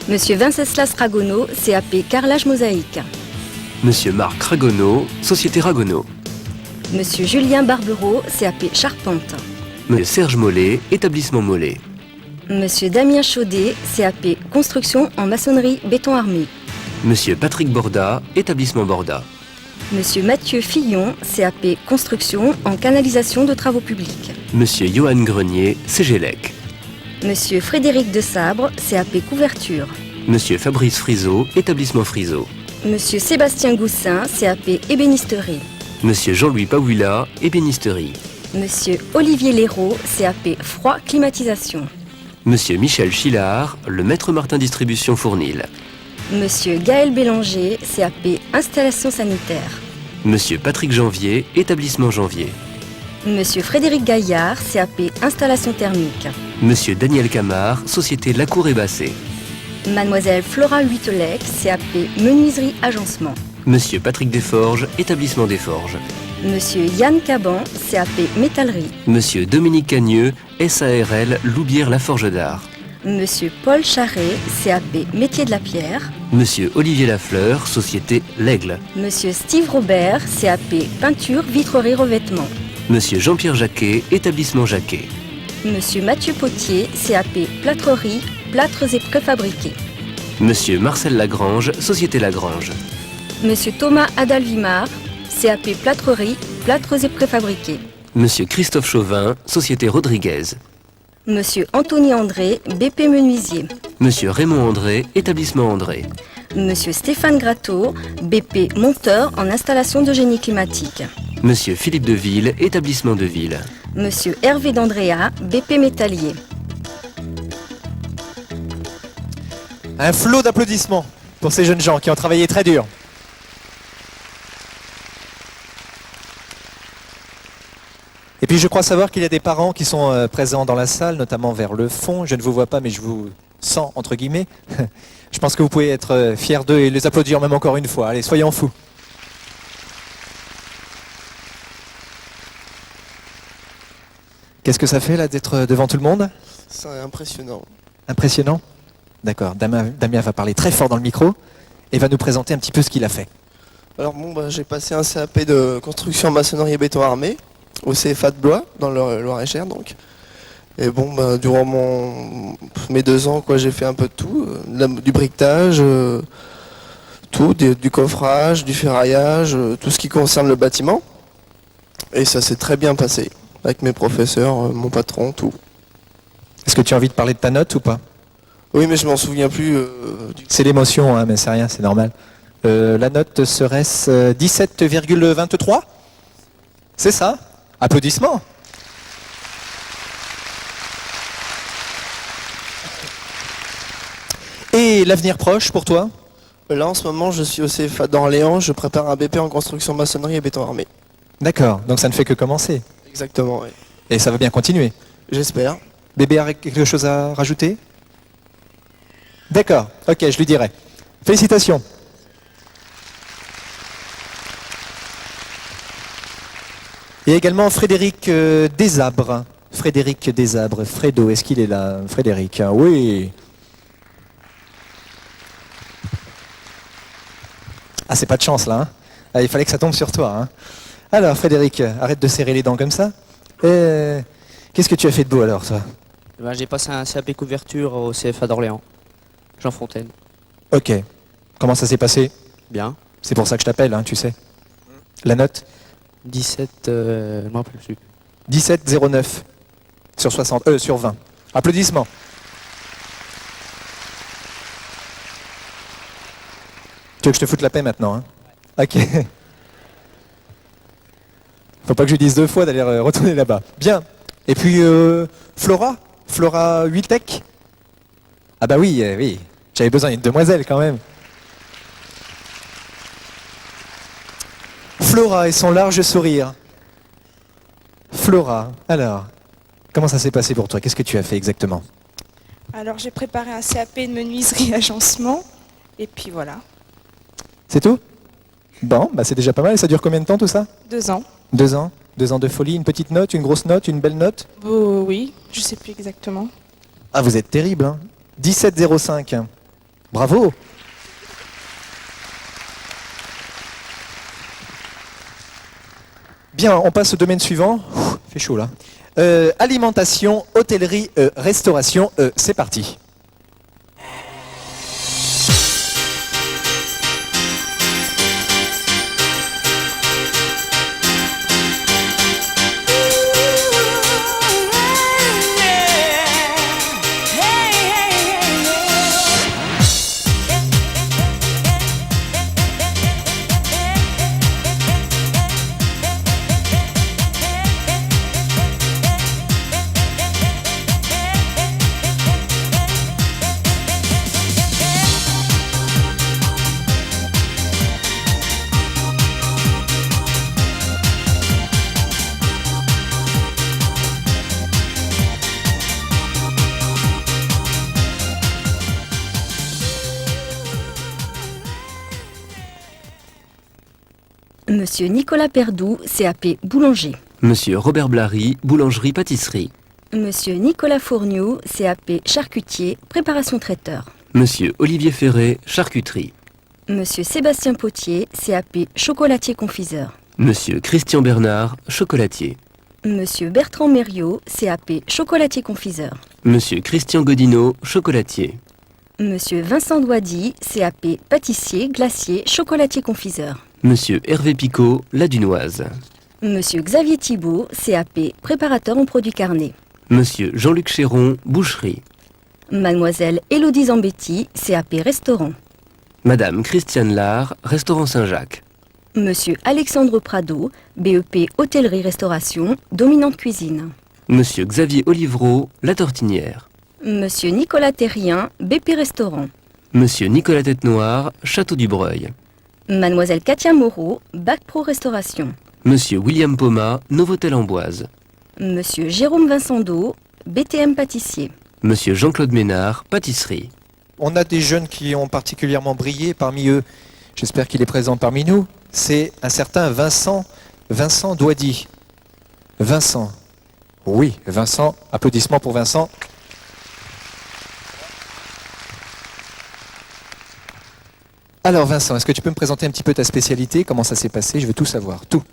Monsieur Venceslas Ragonneau, CAP Carrelage Mosaïque. Monsieur Marc Ragonneau, Société Ragonneau. Monsieur Julien Barbereau, CAP Charpente. Monsieur Serge Mollet, Établissement Mollet. Monsieur Damien Chaudet, CAP Construction en maçonnerie béton armé. Monsieur Patrick Borda, Établissement Borda. Monsieur Mathieu Fillon, CAP Construction en canalisation de travaux publics. Monsieur Johan Grenier, CGLEC. Monsieur Frédéric Desabre, CAP Couverture. Monsieur Fabrice Friseau, Établissement Friseau. Monsieur Sébastien Goussin, CAP Ébénisterie. Monsieur Jean-Louis Pawila, Ébénisterie. Monsieur Olivier Léraud, CAP Froid Climatisation. Monsieur Michel Chillard, le Maître Martin Distribution Fournil. Monsieur Gaël Bélanger, CAP Installation sanitaire. Monsieur Patrick Janvier, Établissement Janvier. Monsieur Frédéric Gaillard, CAP Installation thermique. Monsieur Daniel Camard, Société Lacour et Basset. Mademoiselle Flora Huitelec, CAP Menuiserie Agencement. Monsieur Patrick Desforges, Établissement Desforges. Monsieur Yann Caban, CAP Métallerie. Monsieur Dominique Cagneux, SARL Loubière La Forge d'Art. Monsieur Paul Charret, CAP Métier de la Pierre. Monsieur Olivier Lafleur, Société L'Aigle. Monsieur Steve Robert, CAP Peinture, Vitrerie, Revêtement. Monsieur Jean-Pierre Jacquet, Établissement Jacquet. Monsieur Mathieu Potier, CAP Plâtrerie, plâtres et préfabriqués. Monsieur Marcel Lagrange, Société Lagrange. Monsieur Thomas Adalvimar, CAP Plâtrerie, plâtres et préfabriqués. Monsieur Christophe Chauvin, Société Rodriguez. Monsieur Anthony André, BP Menuisier. Monsieur Raymond André, Établissement André. Monsieur Stéphane Gratteau, BP Monteur en installation de génie climatique. Monsieur Philippe Deville, Établissement Deville. Monsieur Hervé d'Andrea, BP Métallier. Un flot d'applaudissements pour ces jeunes gens qui ont travaillé très dur. Et puis je crois savoir qu'il y a des parents qui sont présents dans la salle, notamment vers le fond. Je ne vous vois pas, mais je vous sens, entre guillemets. Je pense que vous pouvez être fiers d'eux et les applaudir même encore une fois. Allez, soyons fous. Qu'est-ce que ça fait là d'être devant tout le monde? C'est impressionnant. Impressionnant? D'accord. Damien va parler très fort dans le micro et va nous présenter un petit peu ce qu'il a fait. Alors j'ai passé un CAP de construction maçonnerie et béton armé au CFA de Blois, dans le Loir-et-Cher donc. Et durant mes 2 ans, j'ai fait un peu de tout, du briquetage, du coffrage, du ferraillage, tout ce qui concerne le bâtiment. Et ça s'est très bien passé, avec mes professeurs, mon patron, tout. Est-ce que tu as envie de parler de ta note ou pas? Oui, mais je m'en souviens plus. C'est l'émotion, hein, mais c'est rien, c'est normal. La note serait-ce 17,23? C'est ça? Applaudissements. Et l'avenir proche pour toi? Là, en ce moment, je suis au CFA d'Orléans, je prépare un BP en construction maçonnerie et béton armé. D'accord, donc ça ne fait que commencer. Exactement, oui. Et ça va bien continuer? J'espère. Bébé a quelque chose à rajouter? D'accord, ok, je lui dirai. Félicitations. Et également Frédéric Desabres. Frédéric Desabres. Fredo, est-ce qu'il est là? Frédéric, oui. Ah, c'est pas de chance là. Hein. Ah, il fallait que ça tombe sur toi. Hein. Alors Frédéric, arrête de serrer les dents comme ça. Qu'est-ce que tu as fait de beau alors toi? J'ai passé un CAP couverture au CFA d'Orléans. Jean Fontaine. Ok. Comment ça s'est passé? Bien. C'est pour ça que je t'appelle, hein, tu sais. La note? 17, je m'en rappelle plus. 17,09 sur 20. Applaudissements. Tu veux que je te foute la paix maintenant, hein? Ok. Faut pas que je dise 2 fois d'aller retourner là-bas. Bien. Et puis Flora 8 Tech. Ah bah oui, oui. J'avais besoin d'une demoiselle quand même. Flora et son large sourire. Flora, alors, comment ça s'est passé pour toi? Qu'est-ce que tu as fait exactement? Alors j'ai préparé un CAP de menuiserie agencement. Et puis voilà. C'est tout? Bon, bah c'est déjà pas mal. Et ça dure combien de temps tout ça? 2 ans. 2 ans? 2 ans de folie, une petite note, une grosse note, une belle note? Oui, je sais plus exactement. Ah, vous êtes terrible, hein? 17,05. Bravo! Bien, on passe au domaine suivant. Ouh, fait chaud là. Alimentation, hôtellerie, restauration, c'est parti. Monsieur Nicolas Perdoux, CAP boulanger. Monsieur Robert Blary, boulangerie-pâtisserie. Monsieur Nicolas Fourniou, CAP charcutier, préparation traiteur. Monsieur Olivier Ferré, charcuterie. Monsieur Sébastien Potier, CAP chocolatier confiseur. Monsieur Christian Bernard, chocolatier. Monsieur Bertrand Mériot, CAP chocolatier confiseur. Monsieur Christian Godineau, chocolatier. Monsieur Vincent Douady, CAP pâtissier, glacier, chocolatier confiseur. Monsieur Hervé Picot, la Dunoise. Monsieur Xavier Thibault, CAP préparateur en produits carnés. Monsieur Jean-Luc Chéron, boucherie. Mademoiselle Élodie Zambetti, CAP restaurant. Madame Christiane Lard, restaurant Saint-Jacques. Monsieur Alexandre Prado, BEP hôtellerie-restauration, dominante cuisine. Monsieur Xavier Olivreau, la Tortinière. Monsieur Nicolas Terrien, BP restaurant. Monsieur Nicolas Tête-Noire, Château du Breuil. Mademoiselle Katia Moreau, Bac Pro Restauration. Monsieur William Poma, Novotel-Amboise. Monsieur Jérôme Vincendo, BTM Pâtissier. Monsieur Jean-Claude Ménard, Pâtisserie. On a des jeunes qui ont particulièrement brillé parmi eux. J'espère qu'il est présent parmi nous. C'est un certain Vincent Douady. Vincent. Oui, Vincent. Applaudissements pour Vincent. Alors Vincent, est-ce que tu peux me présenter un petit peu ta spécialité? Comment ça s'est passé? Je veux tout savoir, tout.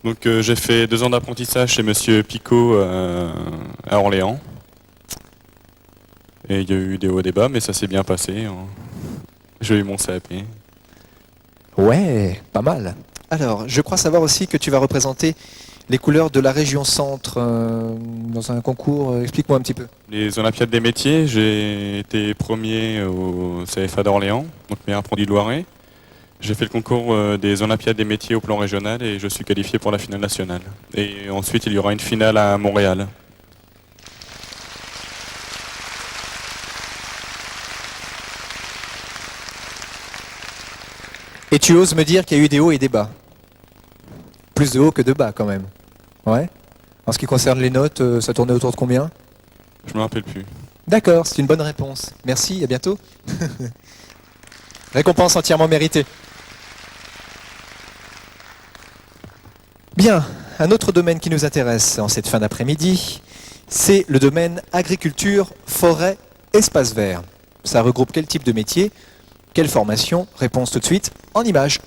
Donc j'ai fait 2 ans d'apprentissage chez Monsieur Picot à Orléans. Et il y a eu des hauts et des bas, mais ça s'est bien passé. J'ai eu mon CAP. Ouais, pas mal. Alors, je crois savoir aussi que tu vas représenter les couleurs de la région centre dans un concours. Explique-moi un petit peu. Les Olympiades des métiers, j'ai été premier au CFA d'Orléans, donc meilleur produit de Loiret. J'ai fait le concours des Olympiades des métiers au plan régional et je suis qualifié pour la finale nationale. Et ensuite, il y aura une finale à Montréal. Et tu oses me dire qu'il y a eu des hauts et des bas? Plus de hauts que de bas quand même. Ouais. En ce qui concerne les notes, ça tournait autour de combien? Je me rappelle plus. D'accord, c'est une bonne réponse. Merci, à bientôt. Récompense entièrement méritée. Bien, un autre domaine qui nous intéresse en cette fin d'après-midi, c'est le domaine agriculture, forêt, espace vert. Ça regroupe quel type de métier? Quelle formation? Réponse tout de suite en images.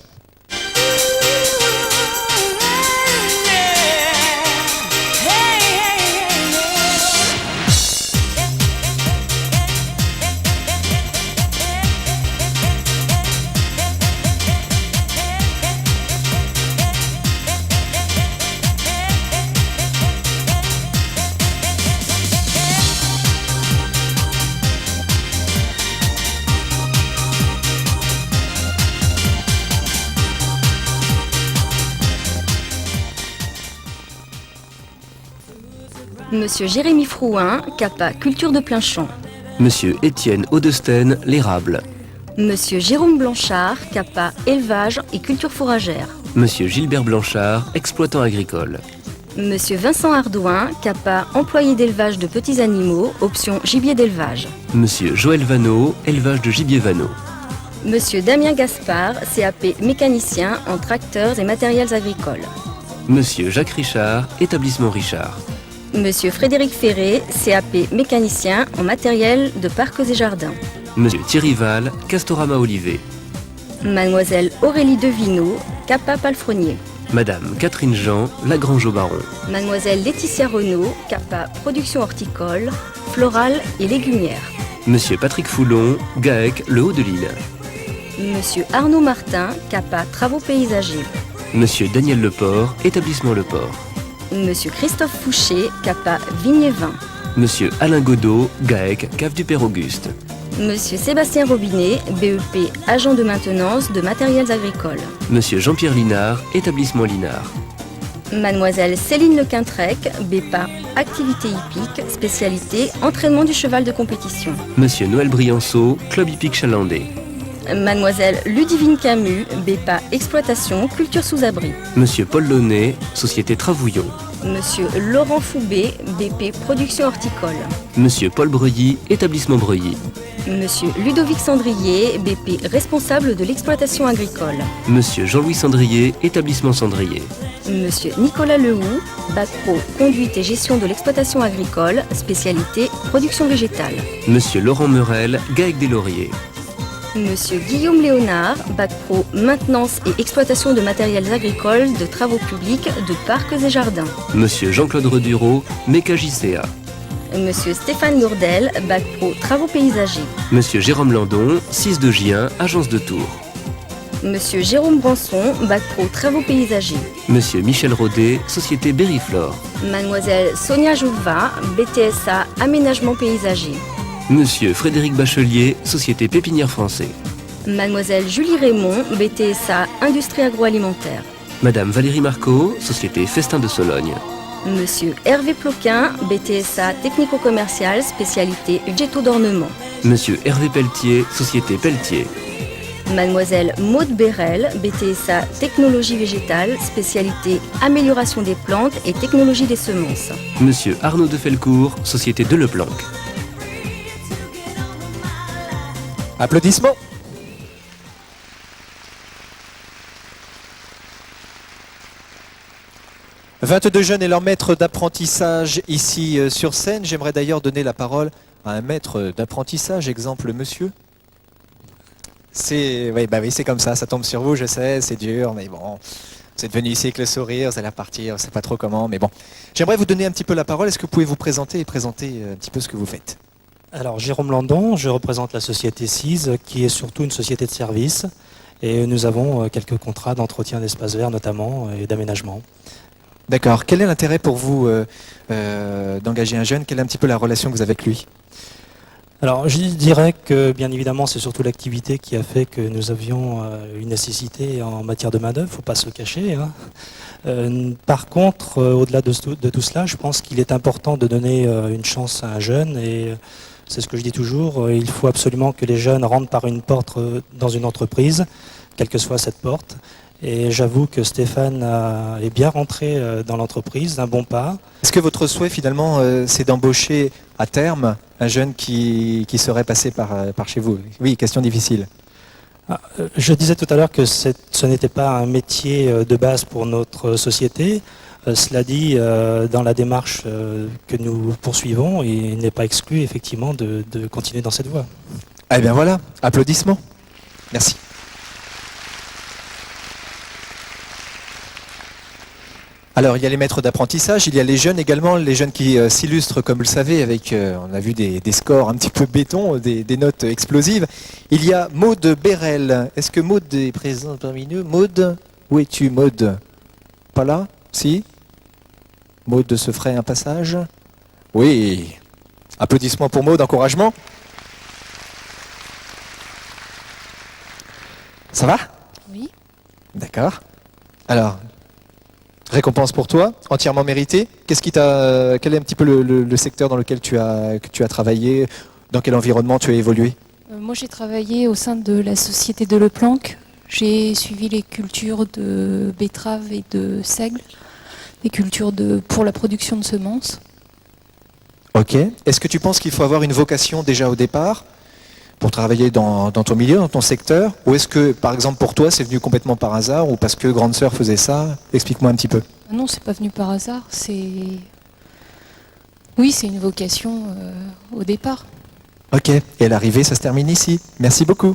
Monsieur Jérémy Frouin, CAPA Culture de plein champ. Monsieur Étienne Audesten, l'érable. Monsieur Jérôme Blanchard, CAPA Élevage et Culture fourragère. Monsieur Gilbert Blanchard, exploitant agricole. Monsieur Vincent Ardouin, CAPA Employé d'élevage de petits animaux, option gibier d'élevage. Monsieur Joël Vanneau, élevage de gibier Vanneau. Monsieur Damien Gaspard, CAP Mécanicien en tracteurs et matériels agricoles. Monsieur Jacques Richard, établissement Richard. Monsieur Frédéric Ferré, CAP Mécanicien en matériel de parcs et jardins. Monsieur Thierry Val, Castorama Olivet. Mademoiselle Aurélie Devineau, CAPA Palefrenier. Madame Catherine Jean, Lagrange au Baron. Mademoiselle Laetitia Renaud, CAPA Production horticole, florale et légumière. Monsieur Patrick Foulon, GAEC, le Haut-de-Lille. Monsieur Arnaud Martin, CAPA Travaux paysagers. Monsieur Daniel Leport, établissement Leport. Monsieur Christophe Fouché, CAPA Vignes Vins. Monsieur Alain Godot, GAEC, Cave du Père Auguste. Monsieur Sébastien Robinet, BEP Agent de maintenance de matériels agricoles. Monsieur Jean-Pierre Linard, établissement Linard. Mademoiselle Céline Lequintrec, BEPA Activité hippique, spécialité entraînement du cheval de compétition. Monsieur Noël Brianceau, Club hippique chalandais. Mademoiselle Ludivine Camus, BEPA Exploitation, Culture sous abri. Monsieur Paul Launay, Société Travouillon. Monsieur Laurent Foubé, BP Production horticole. Monsieur Paul Breuilly, établissement Breuilly. Monsieur Ludovic Cendrier, BP responsable de l'exploitation agricole. Monsieur Jean-Louis Cendrier, établissement Cendrier. Monsieur Nicolas Lehoux, Bac Pro Conduite et gestion de l'exploitation agricole, spécialité production végétale. Monsieur Laurent Meurel, GAEC des Lauriers. Monsieur Guillaume Léonard, Bac Pro Maintenance et exploitation de matériels agricoles, de travaux publics, de parcs et jardins. Monsieur Jean-Claude Redureau, MECA JCA. Monsieur Stéphane Gourdel, Bac Pro Travaux paysagers. Monsieur Jérôme Landon, 6 de Gien, agence de Tours. Monsieur Jérôme Branson, Bac Pro Travaux paysagers. Monsieur Michel Rodet, Société Berryflore. Mademoiselle Sonia Jouva, BTSA Aménagement paysager. Monsieur Frédéric Bachelier, Société Pépinière Français. Mademoiselle Julie Raymond, BTSA Industrie agroalimentaire. Madame Valérie Marco, Société Festin de Sologne. Monsieur Hervé Ploquin, BTSA Technico-commercial, spécialité végétaux d'ornement. Monsieur Hervé Pelletier, Société Pelletier. Mademoiselle Maude Bérel, BTSA Technologie végétale, spécialité amélioration des plantes et technologie des semences. Monsieur Arnaud de Felcourt, Société de Leplanck. Applaudissements. « 22 jeunes et leur maître d'apprentissage ici sur scène. J'aimerais d'ailleurs donner la parole à un maître d'apprentissage, exemple monsieur. Oui, c'est comme ça tombe sur vous, je sais, c'est dur, mais bon, vous êtes venu ici avec le sourire, vous allez repartir, je ne sais pas trop comment, mais bon. J'aimerais vous donner un petit peu la parole, est-ce que vous pouvez vous présenter et présenter un petit peu ce que vous faites? Alors, Jérôme Landon, je représente la société CIS, qui est surtout une société de service, et nous avons quelques contrats d'entretien d'espaces verts notamment, et d'aménagement. D'accord, quel est l'intérêt pour vous d'engager un jeune? Quelle est un petit peu la relation que vous avez avec lui? Alors, je dirais que, bien évidemment, c'est surtout l'activité qui a fait que nous avions une nécessité en matière de main-d'œuvre, il ne faut pas se le cacher. Hein. Par contre, au-delà de tout cela, je pense qu'il est important de donner une chance à un jeune, et c'est ce que je dis toujours, il faut absolument que les jeunes rentrent par une porte dans une entreprise, quelle que soit cette porte. Et j'avoue que Stéphane est bien rentré dans l'entreprise, d'un bon pas. Est-ce que votre souhait finalement c'est d'embaucher à terme un jeune qui serait passé par chez vous? Oui, question difficile. Je disais tout à l'heure que ce n'était pas un métier de base pour notre société. Cela dit, dans la démarche que nous poursuivons, il n'est pas exclu effectivement de continuer dans cette voie. Eh bien voilà, applaudissements. Merci. Alors, il y a les maîtres d'apprentissage, il y a les jeunes également, les jeunes qui s'illustrent, comme vous le savez, avec, on a vu des scores un petit peu béton, des notes explosives. Il y a Maude Bérel. Est-ce que Maude est présente parmi nous? Maude, où es-tu, Maude? Pas là? Si? Maude se ferait un passage? Oui. Applaudissements pour Maude, encouragement. Ça va? Oui. D'accord. Alors, récompense pour toi, entièrement méritée. Quel est un petit peu le secteur dans lequel tu as travaillé? Dans quel environnement tu as évolué? Moi, j'ai travaillé au sein de la société de Leplanck. J'ai suivi les cultures de betteraves et de seigle, les cultures pour la production de semences. Ok. Est-ce que tu penses qu'il faut avoir une vocation déjà au départ pour travailler dans ton milieu, dans ton secteur? Ou est-ce que, par exemple, pour toi, c'est venu complètement par hasard ou parce que Grande Sœur faisait ça? Explique-moi un petit peu. Non, c'est pas venu par hasard. Oui, c'est une vocation au départ. Ok. Et à l'arrivée, ça se termine ici. Merci beaucoup.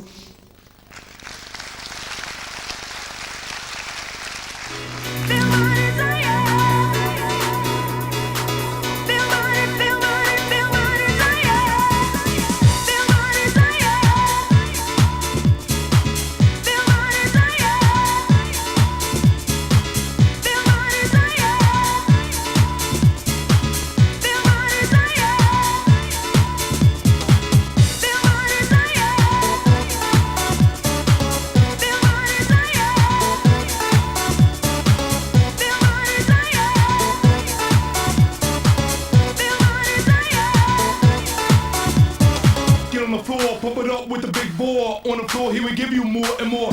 On the floor, he would give you more and more.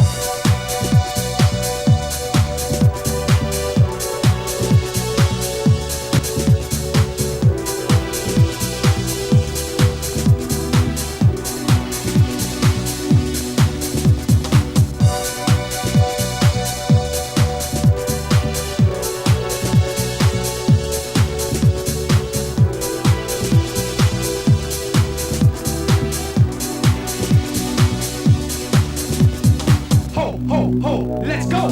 Let's go!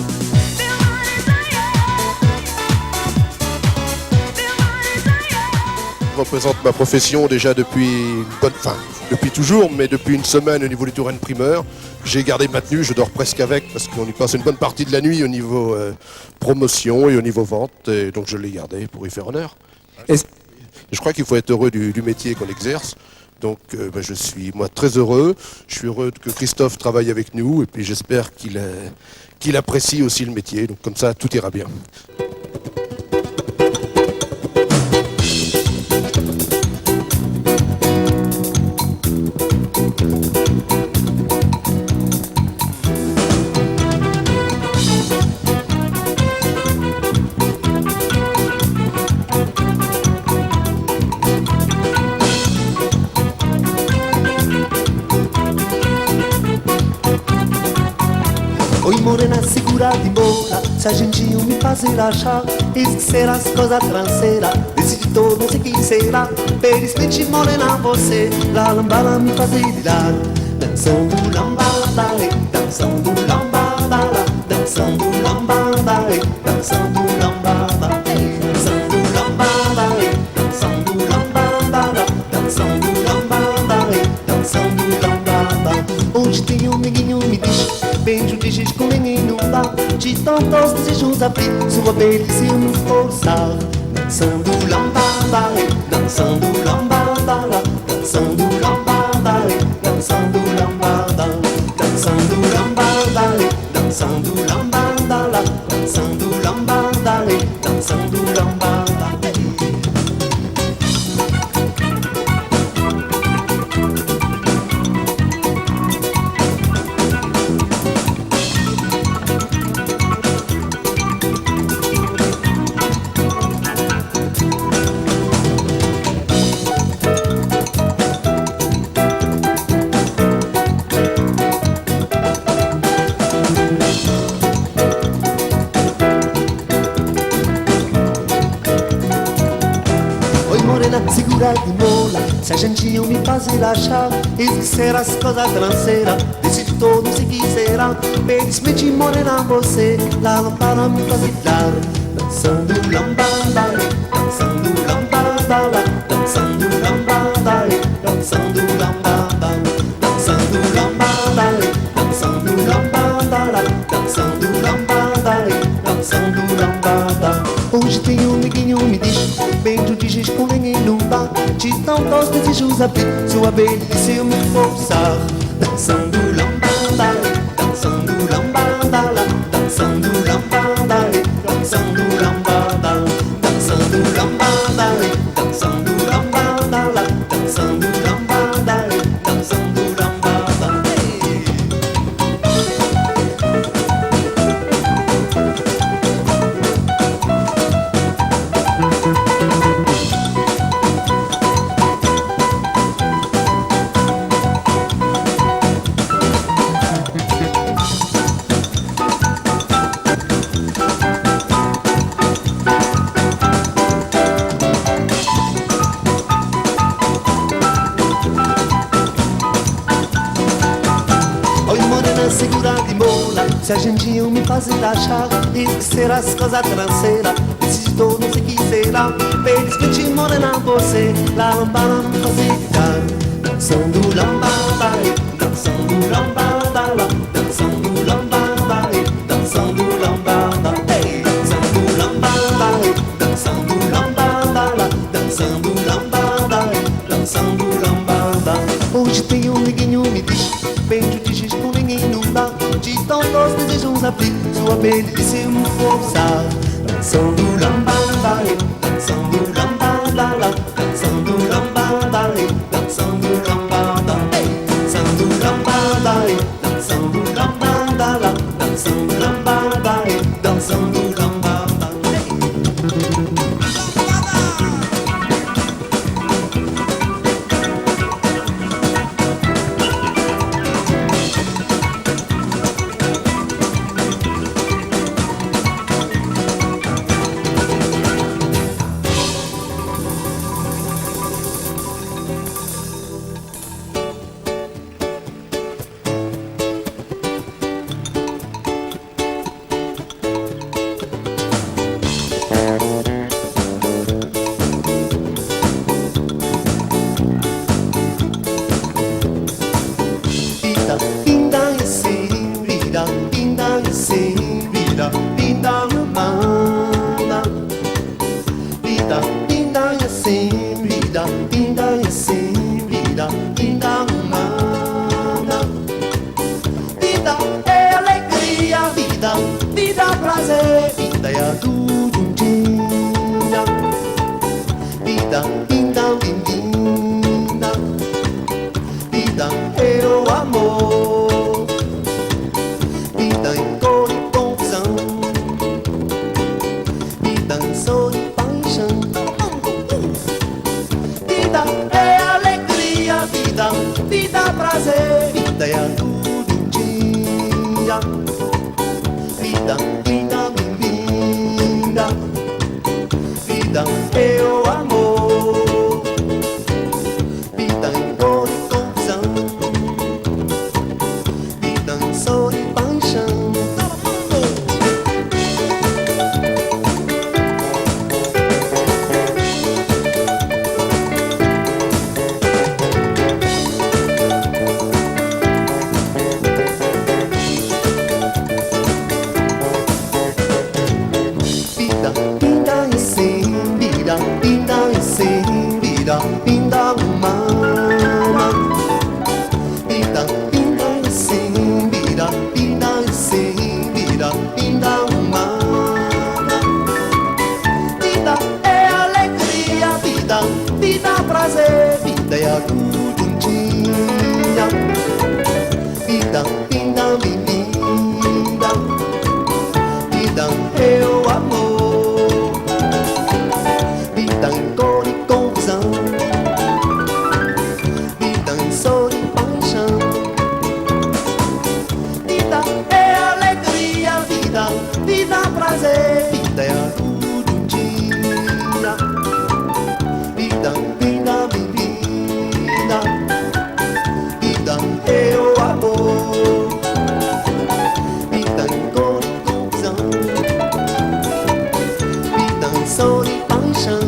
Je représente ma profession déjà depuis toujours, mais depuis une semaine au niveau du Touraine primeur. J'ai gardé ma tenue, je dors presque avec parce qu'on y passe une bonne partie de la nuit au niveau promotion et au niveau vente, et donc je l'ai gardé pour y faire honneur. Je crois qu'il faut être heureux du métier qu'on exerce. Donc je suis moi très heureux. Je suis heureux que Christophe travaille avec nous et puis j'espère qu'il apprécie aussi le métier. Donc comme ça, tout ira bien. Oi morena, segura de boa, se a gente me fazer achar, esquecer as coisas transeiras, decide todo, não sei quem será. Felizmente morena você, la lambada me fazer virar. Dançando lambada, dançando lambada, dançando lambada, dançando lambada, dançando lambada, dançando lambada, dançando lambada, dançando lambada. Onde tem um neguinho me diz, beijo de giz com menino dá, de tantos desejos abrir, sua beleza eu me forçar. Dançando lambada, dançando lambada, dançando lambada, dançando lambada, dançando lambada, dançando lambada, dançando lambada, dançando lambada. Segura de mola, se a gente me fazer achar, esquecer as coisas transeiras, decide todo se quiserá. Felizmente morena você, lá para me fazer dar. Dançando lambada, dançando lambada, dançando lambada, dançando lambada, dançando lambada, dançando lambada, dançando lambada, dançando lambada. Hoje tem um neguinho me diz, beijo de giz com menino dá, de tantos desejos abrir, sua beleza eu me forçar. Dançando lambada, dançando lambada, dançando lambada, dançando lambada, dançando lambada, dançando lambada, dançando lambada, dançando lambada. Segura de mola, se a gente me fazer achar, esquecer as coisas transeiras, decide todo se quiserá. Felizmente morena você, lá lambada me fazer ficar. Dançando lambada, dançando lambada, dançando lambada, dançando lambada, dançando lambada, dançando lambada, dançando lambada, dançando lambada. Hoje tem um neguinho me diz, beijo de giz com menino dá, de tantos desejos abrir, sua beleza eu me forçar. Dançando lambada, dançando lambada, dançando lambada, dançando lambada, dançando lambada, dançando lambada, dançando lambada, dançando lambada. e sim, vida, vida humana. Vida é alegria, vida, vida prazer, vida é a juntinha. Vida, vida, vivida, vida é o amor. Vida em cor e confusão, vida em sol e paixão. Vida é alegria, vida, vida prazer, vida é a juntinha. Vida, vida, vivida, vida é o amor. Vida em cor e confusão, vida em sol e paixão.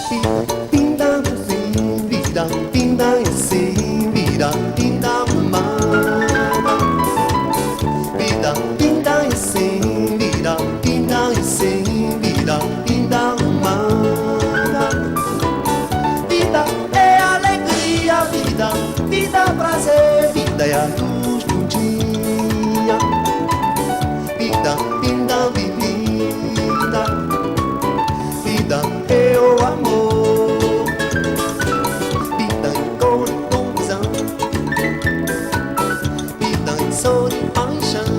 Vida, vida, vida e sim, vida, vida humana. Vida, vida e sim, vida, vida e sim, vida, vida humana. Vida é alegria, vida, vida prazer, vida é a luz do dia. Vida, vida, vivida, vida é o amor. Vida em cor e confusão, vida em sol e paixão.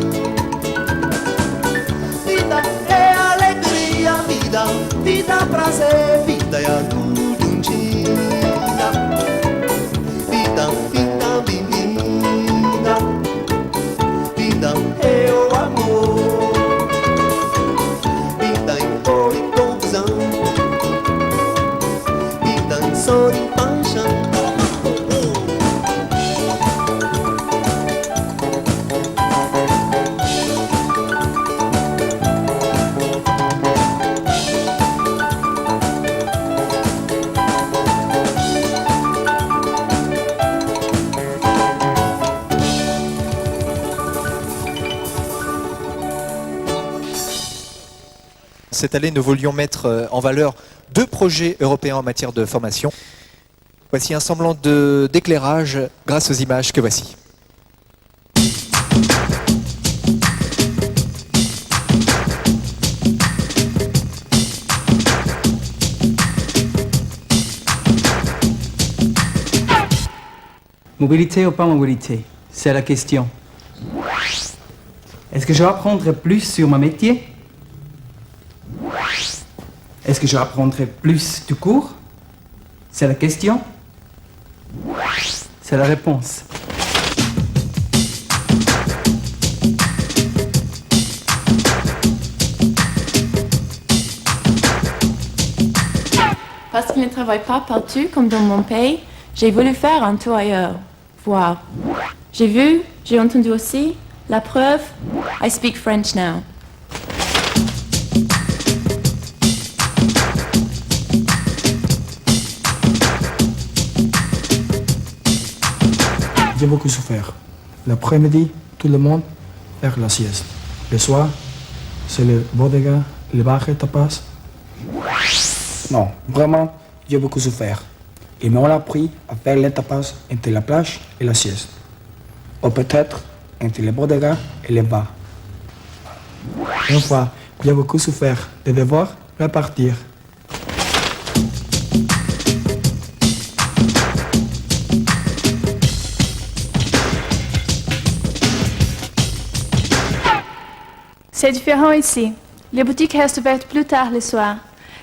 Vida é alegria, vida, vida prazer, vida é a luz de um dia. Vida, vida, vivida, vida é o amor. Vida em cor e confusão, vida em sol e paixão. Cette année, nous voulions mettre en valeur 2 projets européens en matière de formation. Voici un semblant d'éclairage grâce aux images que voici. Mobilité ou pas mobilité, c'est la question. Est-ce que je vais apprendre plus sur mon métier? Est-ce que je apprendrai plus tout court? C'est la question. C'est la réponse. Parce qu'il ne travaille pas partout comme dans mon pays, j'ai voulu faire un tour ailleurs, voir. J'ai vu, j'ai entendu aussi, la preuve, I speak French now. J'ai beaucoup souffert. L'après-midi, tout le monde fait la sieste. Le soir, c'est le bodega, le bar et tapas. Non, vraiment, j'ai beaucoup souffert. Ils m'ont appris à faire les tapas entre la plage et la sieste. Ou peut-être entre le bodega et le bar. Une fois, j'ai beaucoup souffert de devoir repartir. C'est différent ici. Les boutiques restent ouvertes plus tard le soir.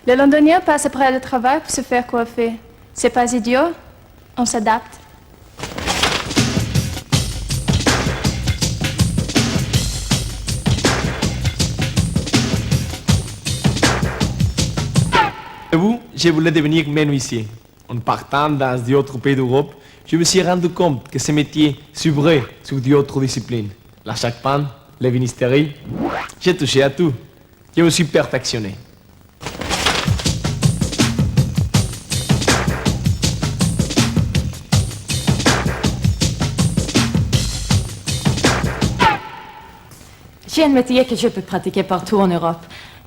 Les Londoniens passent après le travail pour se faire coiffer. C'est pas idiot, on s'adapte. Et vous, je voulais devenir menuisier. En partant dans d'autres pays d'Europe, je me suis rendu compte que ce métier s'ouvrait sur d'autres disciplines. La charpente, l'ébénisterie, j'ai touché à tout. Je me suis perfectionné. J'ai un métier que je peux pratiquer partout en Europe.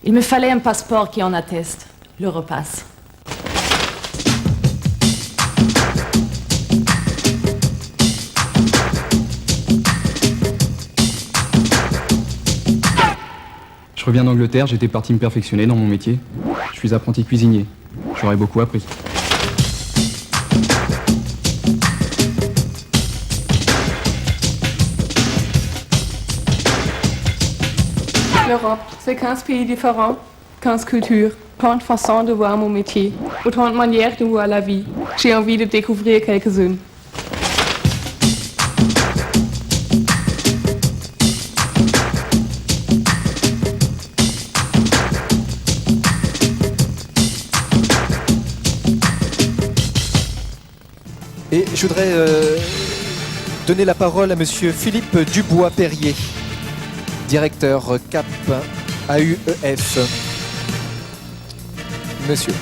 Il me fallait un passeport qui en atteste. L'Europass. Je reviens d'Angleterre, j'étais parti me perfectionner dans mon métier. Je suis apprenti cuisinier. J'aurais beaucoup appris. L'Europe, c'est 15 pays différents, 15 cultures, 30 façons de voir mon métier, autant de manières de voir la vie. J'ai envie de découvrir quelques-unes. Et je voudrais donner la parole à monsieur Philippe Dubois-Perrier, directeur CAP AUEF. Monsieur.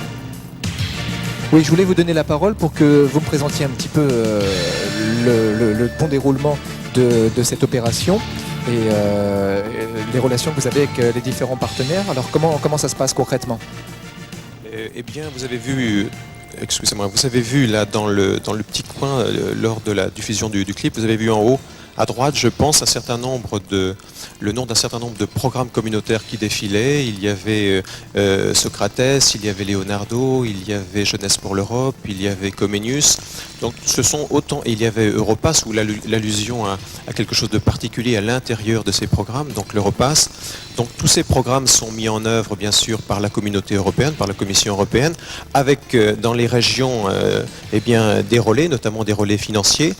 Oui, je voulais vous donner la parole pour que vous me présentiez un petit peu le bon déroulement de cette opération et les relations que vous avez avec les différents partenaires. Alors comment ça se passe concrètement? Eh bien, vous avez vu... Excusez-moi, vous avez vu là dans le petit coin, lors de la diffusion du clip, vous avez vu en haut, à droite, je pense, le nom d'un certain nombre de programmes communautaires qui défilaient. Il y avait Socrates, il y avait Leonardo, il y avait Jeunesse pour l'Europe, il y avait Comenius. Donc ce sont autant, et il y avait Europass, où l'allusion à quelque chose de particulier à l'intérieur de ces programmes, donc l'Europass. Donc tous ces programmes sont mis en œuvre bien sûr par la communauté européenne, par la Commission européenne, avec dans les régions eh bien, des relais, notamment des relais financiers.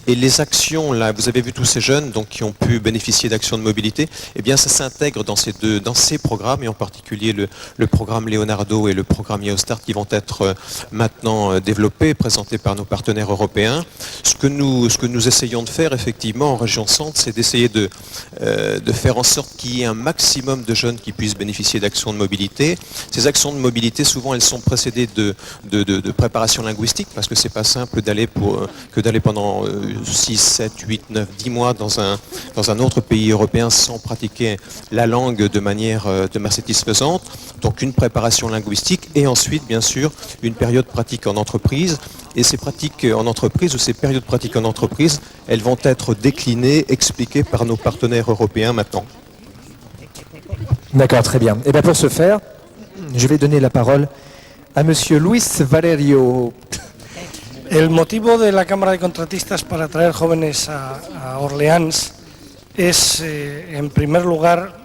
Et les actions, là, vous avez vu tous ces jeunes donc, qui ont pu bénéficier d'actions de mobilité, eh bien ça s'intègre dans ces programmes, et en particulier le programme Leonardo et le programme Yeostart qui vont être maintenant développés, présentés par nos partenaires européens. Ce que nous essayons de faire effectivement en région centre, c'est d'essayer de faire en sorte qu'il y ait un maximum de jeunes qui puissent bénéficier d'actions de mobilité. Ces actions de mobilité, souvent elles sont précédées de préparation linguistique, parce que c'est pas simple d'aller pendant 6, 7, 8, 9, 10 mois dans un autre pays européen sans pratiquer la langue de manière satisfaisante. Donc une préparation linguistique et ensuite bien sûr une période pratique en entreprise. Et ces pratiques en entreprise ou ces périodes pratiques en entreprise, elles vont être déclinées, expliquées par nos partenaires européens maintenant. D'accord, très bien. Et bien pour ce faire, je vais donner la parole a monsieur Luis Valerio. El motivo de la Cámara de Contratistas para traer jóvenes a Orleans es, en primer lugar,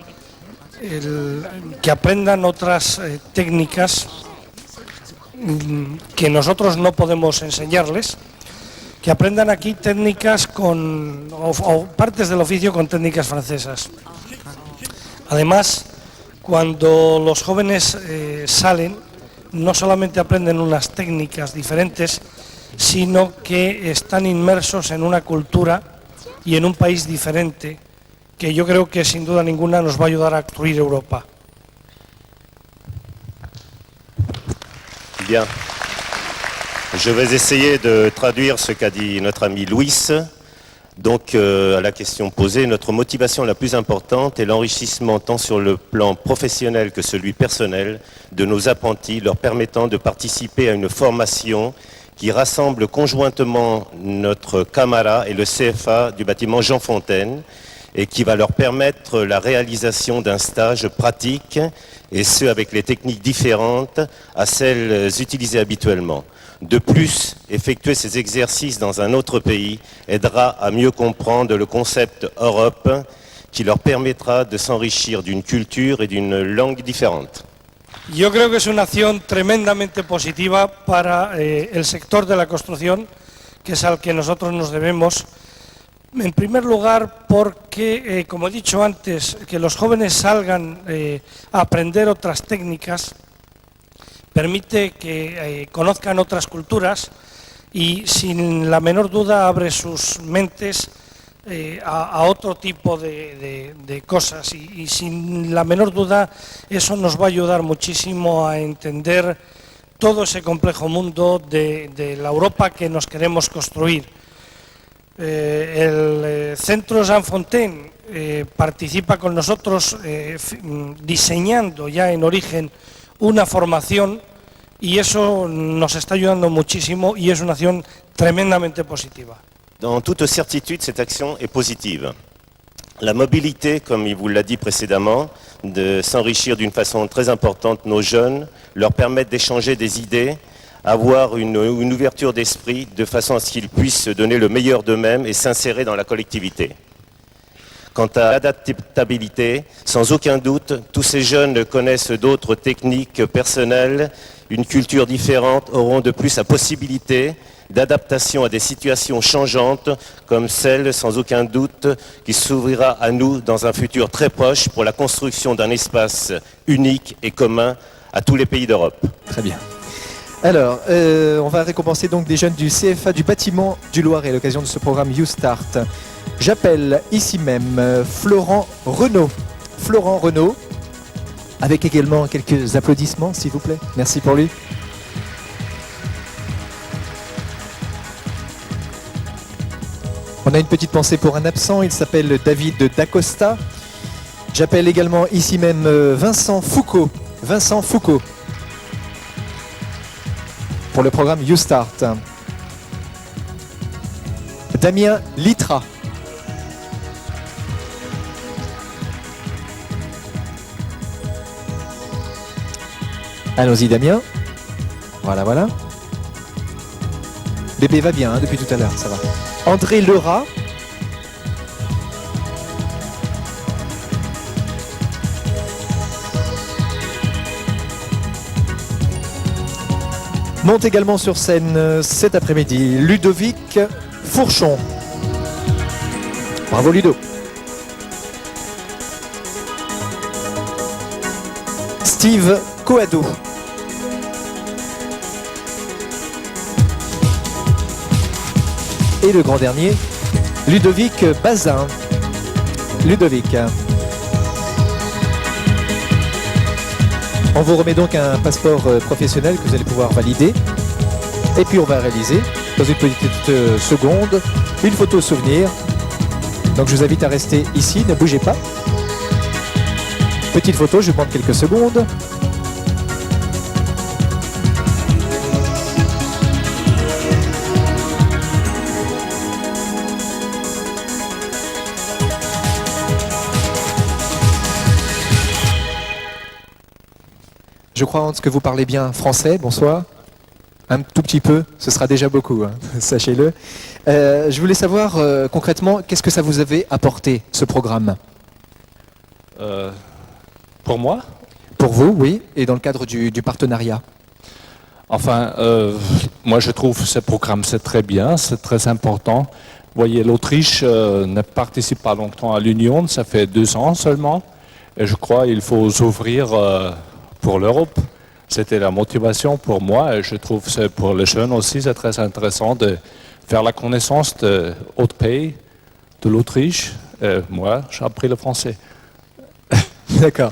que aprendan otras técnicas que nosotros no podemos enseñarles, que aprendan aquí técnicas o partes del oficio con técnicas francesas. Además, cuando los jóvenes salen, no solamente aprenden unas técnicas diferentes, sino que están inmersos en una cultura y en un país diferente, que yo creo que sin duda ninguna nos va a ayudar a construir Europa. Bien. Je vais essayer de traduire ce qu'a dit notre ami Luis. Donc, à la question posée, notre motivation la plus importante est l'enrichissement tant sur le plan professionnel que celui personnel de nos apprentis, leur permettant de participer à une formation qui rassemble conjointement notre Camara et le CFA du bâtiment Jean Fontaine et qui va leur permettre la réalisation d'un stage pratique, et ce avec les techniques différentes à celles utilisées habituellement. De plus, effectuer ces exercices dans un autre pays aidera à mieux comprendre le concept Europe qui leur permettra de s'enrichir d'une culture et d'une langue différentes. Yo creo que es una acción tremendamente positiva para el sector de la construcción, que es al que nosotros nos debemos. En primer lugar, porque, como he dicho antes, que los jóvenes salgan a aprender otras técnicas permite que conozcan otras culturas y sin la menor duda abre sus mentes a otro tipo de cosas y sin la menor duda eso nos va a ayudar muchísimo a entender todo ese complejo mundo de la Europa que nos queremos construir. El centro Jean Fontaine participa con nosotros diseñando ya en origen una formación y eso nos está ayudando muchísimo y es una acción tremendamente positiva. Dans toute certitude, cette action est positive. La mobilité, comme il vous l'a dit précédemment, de s'enrichir d'une façon très importante nos jeunes, leur permettre d'échanger des idées, avoir une ouverture d'esprit de façon à ce qu'ils puissent se donner le meilleur d'eux-mêmes et s'insérer dans la collectivité. Quant à l'adaptabilité, sans aucun doute, tous ces jeunes connaissent d'autres techniques personnelles, une culture différente, auront de plus la possibilité d'adaptation à des situations changeantes comme celle, sans aucun doute, qui s'ouvrira à nous dans un futur très proche pour la construction d'un espace unique et commun à tous les pays d'Europe. Très bien. Alors, on va récompenser donc des jeunes du CFA du bâtiment du Loiret à l'occasion de ce programme You Start. J'appelle ici même Florent Renaud. Florent Renaud, avec également quelques applaudissements s'il vous plaît. Merci pour lui. On a une petite pensée pour un absent, il s'appelle David Dacosta. J'appelle également ici même Vincent Foucault. Vincent Foucault. Pour le programme You Start. Damien Litra. Allons-y Damien. Voilà, voilà. Bébé va bien hein, depuis tout à l'heure, ça va. André Lerat. Monte également sur scène cet après-midi Ludovic Fourchon. Bravo Ludo. Steve Coado. Et le grand dernier, Ludovic Bazin. Ludovic. On vous remet donc un passeport professionnel que vous allez pouvoir valider. Et puis on va réaliser, dans une petite seconde, une photo souvenir. Donc je vous invite à rester ici, ne bougez pas. Petite photo, je vais prendre quelques secondes. Je crois Hans que vous parlez bien français, bonsoir. Un tout petit peu, ce sera déjà beaucoup, hein, sachez-le. Je voulais savoir concrètement, qu'est-ce que ça vous avait apporté, ce programme ? Pour moi ? Pour vous, oui, et dans le cadre du partenariat. Enfin, moi je trouve ce programme c'est très bien, c'est très important. Vous voyez, l'Autriche ne participe pas longtemps à l'Union, ça fait 2 ans seulement. Et je crois qu'il faut s'ouvrir pour l'Europe. C'était la motivation pour moi et je trouve que pour les jeunes aussi c'est très intéressant de faire la connaissance d'autres pays, de l'Autriche. Moi, j'ai appris le français. D'accord.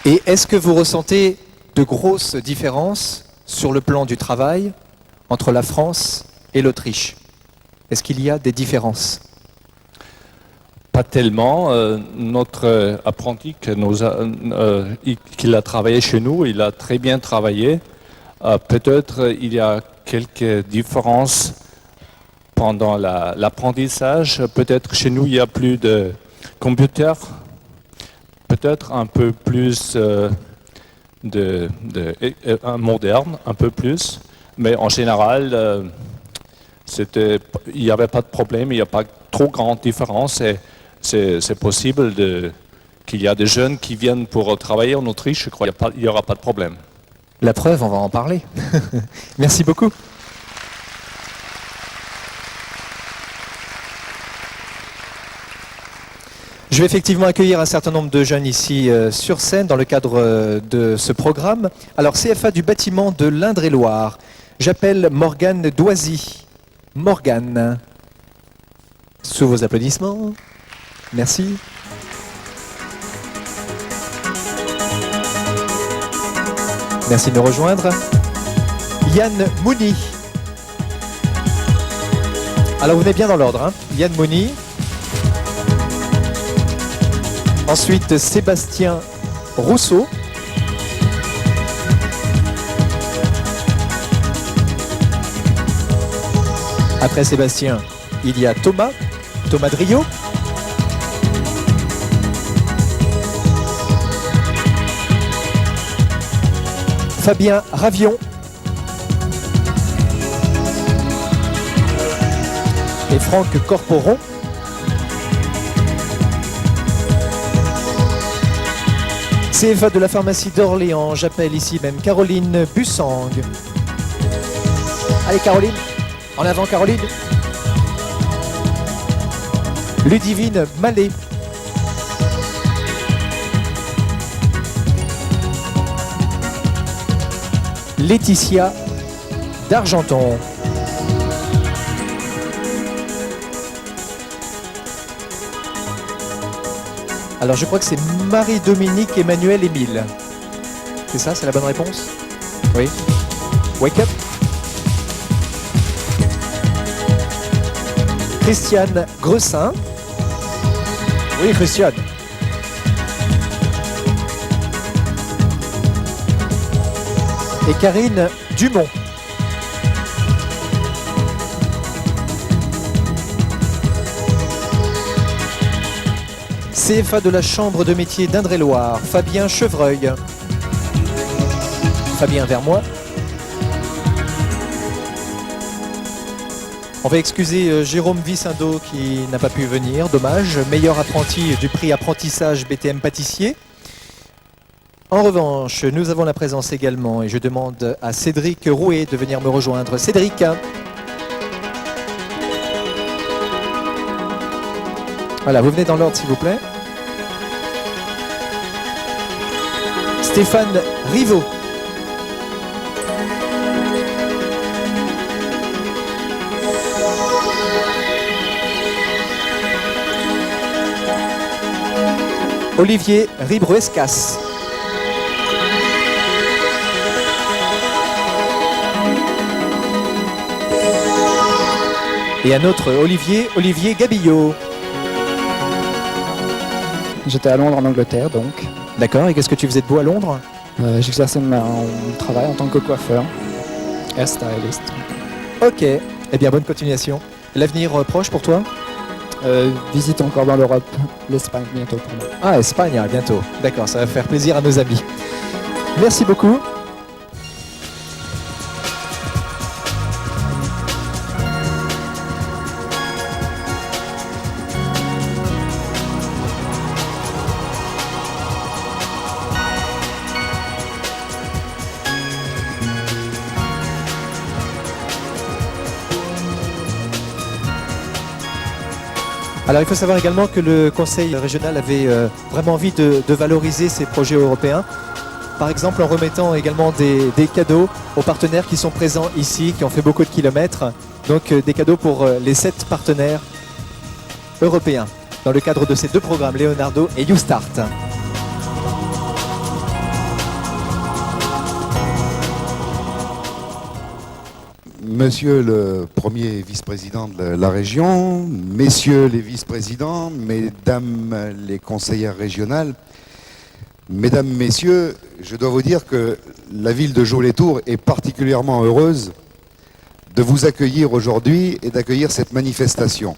Et est-ce que vous ressentez de grosses différences sur le plan du travail entre la France et l'Autriche ? Est-ce qu'il y a des différences ? Pas tellement. Notre apprenti qui a travaillé chez nous, il a très bien travaillé. Peut-être il y a quelques différences pendant l'apprentissage. Peut-être chez nous il y a plus de computers. Peut-être un peu plus moderne, un peu plus. Mais en général, il n'y avait pas de problème, il n'y a pas trop grande différence. Et c'est possible qu'il y a des jeunes qui viennent pour travailler en Autriche, je crois qu'il n'y aura pas de problème. La preuve, on va en parler. Merci beaucoup. Je vais effectivement accueillir un certain nombre de jeunes ici sur scène dans le cadre de ce programme. Alors, CFA du bâtiment de l'Indre-et-Loire. J'appelle Morgane Doisy. Morgane. Sous vos applaudissements. Merci. Merci de nous rejoindre. Yann Mouni. Alors vous venez bien dans l'ordre, hein. Yann Mouni. Ensuite Sébastien Rousseau. Après Sébastien, il y a Thomas Drio. Fabien Ravion. Et Franck Corporon. CFA de la pharmacie d'Orléans, j'appelle ici même Caroline Bussang. Allez Caroline, en avant Caroline. Ludivine Mallet. Laetitia d'Argenton. Alors je crois que c'est Marie-Dominique Emmanuel Émile. C'est ça, c'est la bonne réponse? Oui. Wake up. Christiane Gressin. Oui, Christiane. Et Karine Dumont. CFA de la Chambre de métier d'Indre-et-Loire, Fabien Chevreuil. Fabien vers moi. On va excuser Jérôme Vissindo qui n'a pas pu venir, dommage. Meilleur apprenti du prix apprentissage BTM pâtissier. En revanche, nous avons la présence également, et je demande à Cédric Rouet de venir me rejoindre. Cédric. Voilà, vous venez dans l'ordre s'il vous plaît. Stéphane Rivaud. Olivier Ribruescas. Et un autre Olivier Gabillot. J'étais à Londres en Angleterre donc. D'accord, et qu'est-ce que tu faisais de beau à Londres? J'exerçais mon travail en tant que coiffeur, hairstylist. Ok, eh bien bonne continuation. L'avenir proche pour toi? Visite encore dans l'Europe, l'Espagne bientôt pour moi. Ah, Espagne, bientôt. D'accord, ça va faire plaisir à nos amis. Merci beaucoup. Alors il faut savoir également que le Conseil régional avait vraiment envie de valoriser ces projets européens. Par exemple en remettant également des cadeaux aux partenaires qui sont présents ici, qui ont fait beaucoup de kilomètres. Donc des cadeaux pour les 7 partenaires européens dans le cadre de ces 2 programmes, Leonardo et YouStart. Monsieur le premier vice-président de la région, messieurs les vice-présidents, mesdames les conseillères régionales, mesdames, messieurs, je dois vous dire que la ville de Jaux-les-Tours est particulièrement heureuse de vous accueillir aujourd'hui et d'accueillir cette manifestation.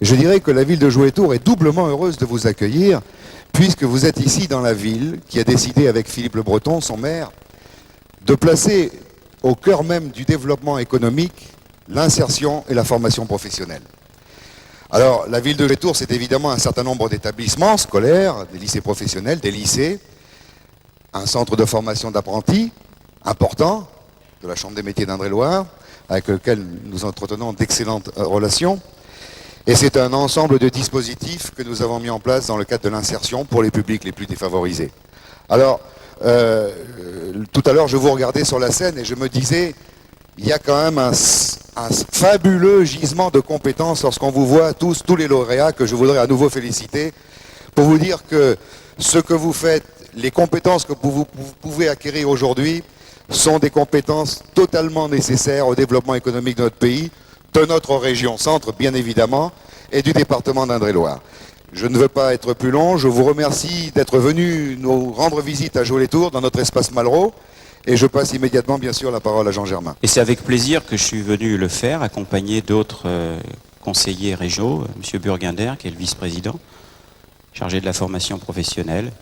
Je dirais que la ville de Jaux-les-Tours est doublement heureuse de vous accueillir puisque vous êtes ici dans la ville qui a décidé avec Philippe Le Breton, son maire, de placer au cœur même du développement économique, l'insertion et la formation professionnelle. Alors, la ville de Jaux-les-Tours, c'est évidemment un certain nombre d'établissements scolaires, des lycées professionnels, des lycées, un centre de formation d'apprentis important, de la Chambre des métiers d'Indre-et-Loire, avec lequel nous entretenons d'excellentes relations. Et c'est un ensemble de dispositifs que nous avons mis en place dans le cadre de l'insertion pour les publics les plus défavorisés. Alors, tout à l'heure, je vous regardais sur la scène et je me disais, il y a quand même un fabuleux gisement de compétences lorsqu'on vous voit tous les lauréats que je voudrais à nouveau féliciter pour vous dire que ce que vous faites, les compétences que vous pouvez acquérir aujourd'hui sont des compétences totalement nécessaires au développement économique de notre pays, de notre région centre, bien évidemment, et du département d'Indre-et-Loire. Je ne veux pas être plus long, je vous remercie d'être venu nous rendre visite à Joux-les-Tours dans notre espace Malraux, et je passe immédiatement, bien sûr, la parole à Jean Germain. Et c'est avec plaisir que je suis venu le faire, accompagné d'autres conseillers régionaux, M. Burguinder, qui est le vice-président, chargé de la formation professionnelle,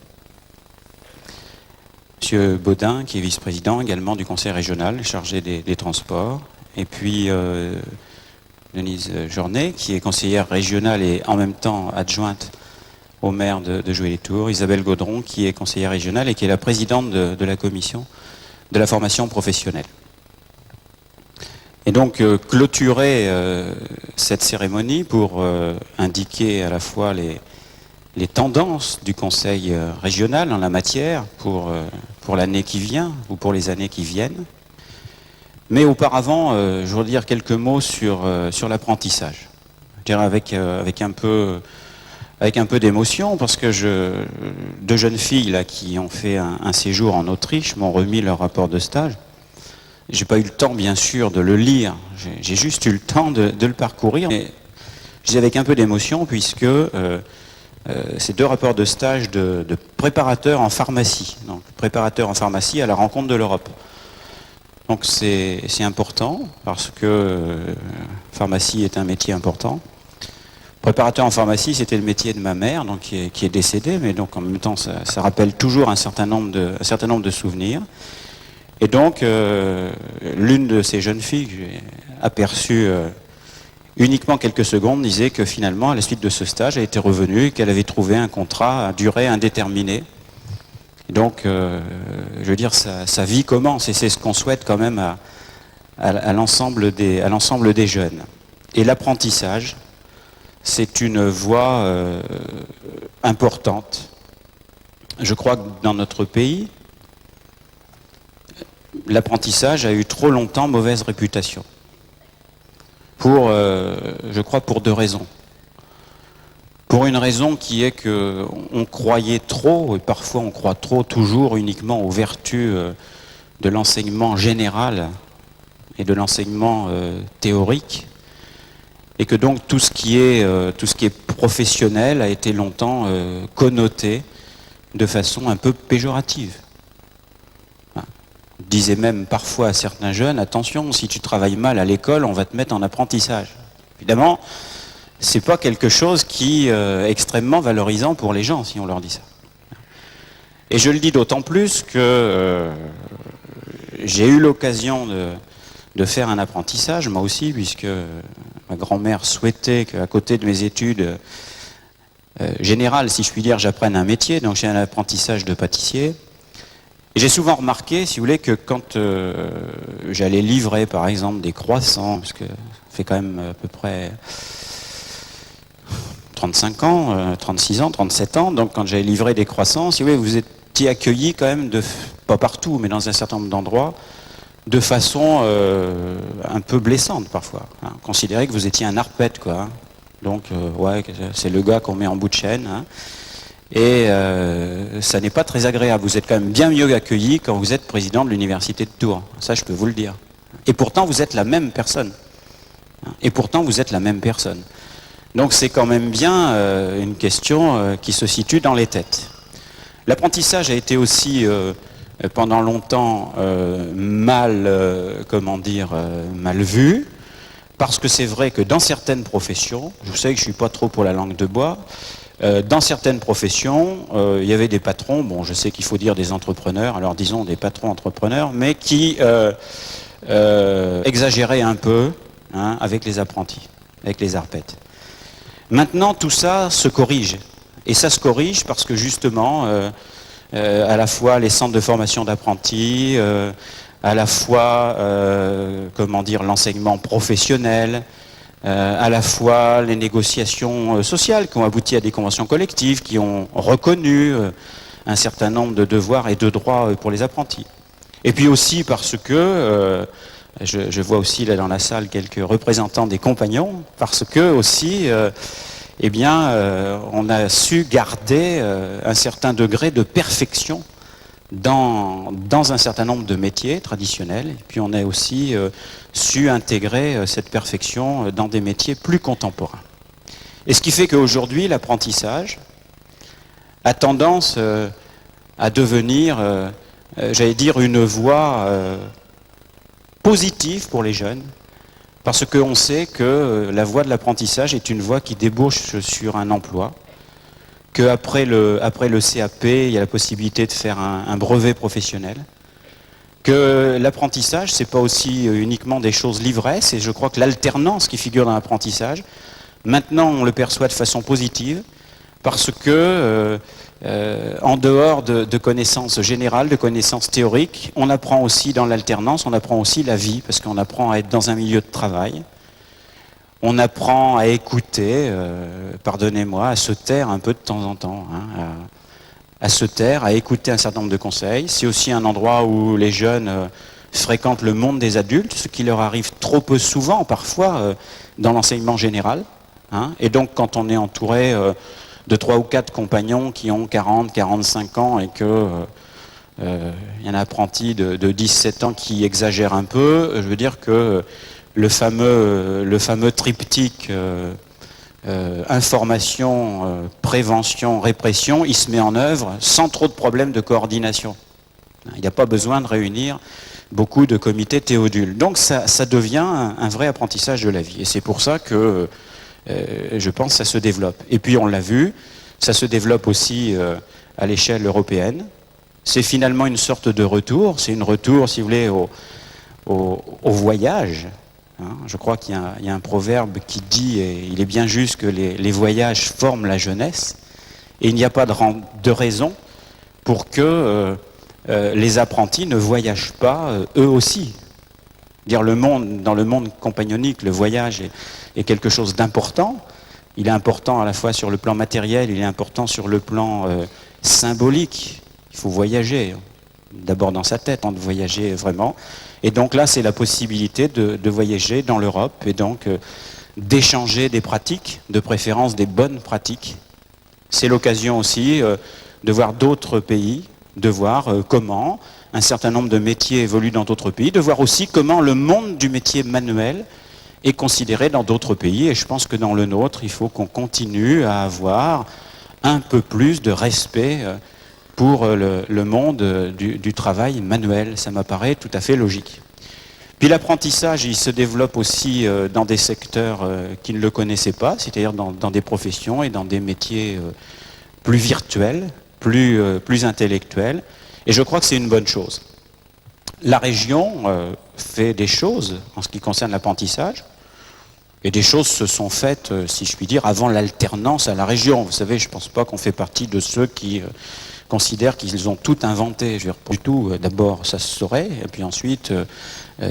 M. Baudin, qui est vice-président également du conseil régional, chargé des transports, et puis Denise Journet, qui est conseillère régionale et en même temps adjointe au maire de Joux-les-Tours, Isabelle Gaudron, qui est conseillère régionale et qui est la présidente de la commission de la formation professionnelle. Et donc clôturer cette cérémonie pour indiquer à la fois les tendances du conseil régional en la matière pour l'année qui vient ou pour les années qui viennent. Mais auparavant, je voudrais dire quelques mots sur l'apprentissage. Je dirais avec un peu d'émotion, parce que deux jeunes filles là, qui ont fait un séjour en Autriche m'ont remis leur rapport de stage. J'ai pas eu le temps, bien sûr, de le lire. J'ai juste eu le temps de le parcourir. Mais je dis avec un peu d'émotion, puisque c'est deux rapports de stage de préparateurs en pharmacie. Donc, préparateurs en pharmacie à la rencontre de l'Europe. Donc c'est important, parce que pharmacie est un métier important. Préparateur en pharmacie, c'était le métier de ma mère, donc qui est décédée, mais donc en même temps, ça rappelle toujours un certain nombre de souvenirs. Et donc, l'une de ces jeunes filles que j'ai aperçue uniquement quelques secondes disait que finalement, à la suite de ce stage, elle était revenue et qu'elle avait trouvé un contrat à durée indéterminée. Et donc, je veux dire, sa vie commence, et c'est ce qu'on souhaite quand même à l'ensemble des jeunes. Et l'apprentissage, c'est une voie importante. Je crois que dans notre pays, l'apprentissage a eu trop longtemps mauvaise réputation. Je crois pour deux raisons. Pour une raison qui est qu'on croyait trop, et parfois on croit trop toujours uniquement aux vertus de l'enseignement général et de l'enseignement théorique, et que donc tout ce qui est professionnel a été longtemps connoté de façon un peu péjorative. On disait même parfois à certains jeunes, attention, si tu travailles mal à l'école, on va te mettre en apprentissage. Évidemment, c'est pas quelque chose qui est extrêmement valorisant pour les gens, si on leur dit ça. Et je le dis d'autant plus que j'ai eu l'occasion de faire un apprentissage, moi aussi, puisque ma grand-mère souhaitait qu'à côté de mes études générales, si je puis dire, j'apprenne un métier, donc j'ai un apprentissage de pâtissier. Et j'ai souvent remarqué, si vous voulez, que quand j'allais livrer, par exemple, des croissants, parce que ça fait quand même à peu près 35 ans, 36 ans, 37 ans, donc quand j'allais livrer des croissants, si vous voulez, vous étiez accueillis quand même, pas partout, mais dans un certain nombre d'endroits, de façon un peu blessante parfois. Hein. Considérez que vous étiez un arpète, quoi. Hein. Donc, ouais, c'est le gars qu'on met en bout de chaîne. Hein. Et ça n'est pas très agréable. Vous êtes quand même bien mieux accueilli quand vous êtes président de l'université de Tours. Ça, je peux vous le dire. Et pourtant, vous êtes la même personne. Et pourtant, vous êtes la même personne. Donc, c'est quand même bien une question qui se situe dans les têtes. L'apprentissage a été aussi, pendant longtemps, mal vu. Parce que c'est vrai que dans certaines professions, je sais que je ne suis pas trop pour la langue de bois, dans certaines professions, il y avait des patrons, bon je sais qu'il faut dire des entrepreneurs, alors disons des patrons entrepreneurs, mais qui exagéraient un peu hein, avec les apprentis, avec les arpètes. Maintenant tout ça se corrige, et ça se corrige parce que justement, à la fois les centres de formation d'apprentis, à la fois l'enseignement professionnel, à la fois les négociations sociales qui ont abouti à des conventions collectives, qui ont reconnu un certain nombre de devoirs et de droits pour les apprentis. Et puis aussi parce que, je vois aussi là dans la salle quelques représentants des compagnons, parce que aussi, on a su garder un certain degré de perfection dans un certain nombre de métiers traditionnels, et puis on a aussi su intégrer cette perfection dans des métiers plus contemporains. Et ce qui fait qu'aujourd'hui, l'apprentissage a tendance à devenir, j'allais dire, une voie positive pour les jeunes, parce qu'on sait que la voie de l'apprentissage est une voie qui débouche sur un emploi, qu'après le CAP, il y a la possibilité de faire un brevet professionnel, que l'apprentissage, c'est pas aussi uniquement des choses livresses, et je crois que l'alternance qui figure dans l'apprentissage, maintenant on le perçoit de façon positive, parce que en dehors de connaissances générales, de connaissances théoriques, on apprend aussi dans l'alternance, on apprend aussi la vie, parce qu'on apprend à être dans un milieu de travail, on apprend à écouter, pardonnez-moi, à se taire un peu de temps en temps, hein, à se taire, à écouter un certain nombre de conseils. C'est aussi un endroit où les jeunes fréquentent le monde des adultes, ce qui leur arrive trop peu souvent, parfois, dans l'enseignement général. Hein. Et donc, quand on est entouré de 3 ou 4 compagnons qui ont 40, 45 ans et que y a un apprenti de 17 ans qui exagère un peu, je veux dire que le fameux triptyque information, prévention, répression, il se met en œuvre sans trop de problèmes de coordination. Il n'y a pas besoin de réunir beaucoup de comités théodules. Donc ça devient un vrai apprentissage de la vie. Et c'est pour ça que je pense que ça se développe. Et puis on l'a vu, ça se développe aussi à l'échelle européenne. C'est finalement une sorte de retour, c'est un retour, si vous voulez, au voyage. Hein. Je crois qu'il y a un proverbe qui dit, et il est bien juste, que les voyages forment la jeunesse, et il n'y a pas de raison pour que les apprentis ne voyagent pas eux aussi. Dire dans le monde compagnonique, le voyage est quelque chose d'important. Il est important à la fois sur le plan matériel, il est important sur le plan symbolique. Il faut voyager, d'abord dans sa tête, de voyager vraiment. Et donc là, c'est la possibilité de voyager dans l'Europe et donc d'échanger des pratiques, de préférence des bonnes pratiques. C'est l'occasion aussi de voir d'autres pays, de voir comment un certain nombre de métiers évoluent dans d'autres pays, de voir aussi comment le monde du métier manuel est considéré dans d'autres pays. Et je pense que dans le nôtre, il faut qu'on continue à avoir un peu plus de respect pour le monde du travail manuel. Ça m'apparaît tout à fait logique. Puis l'apprentissage, il se développe aussi dans des secteurs qui ne le connaissaient pas, c'est-à-dire dans des professions et dans des métiers plus virtuels, plus intellectuels. Et je crois que c'est une bonne chose. La région fait des choses en ce qui concerne l'apprentissage. Et des choses se sont faites, si je puis dire, avant l'alternance à la région. Vous savez, je ne pense pas qu'on fait partie de ceux qui considèrent qu'ils ont tout inventé. Je veux dire, pas du tout. D'abord, ça se saurait, et puis ensuite,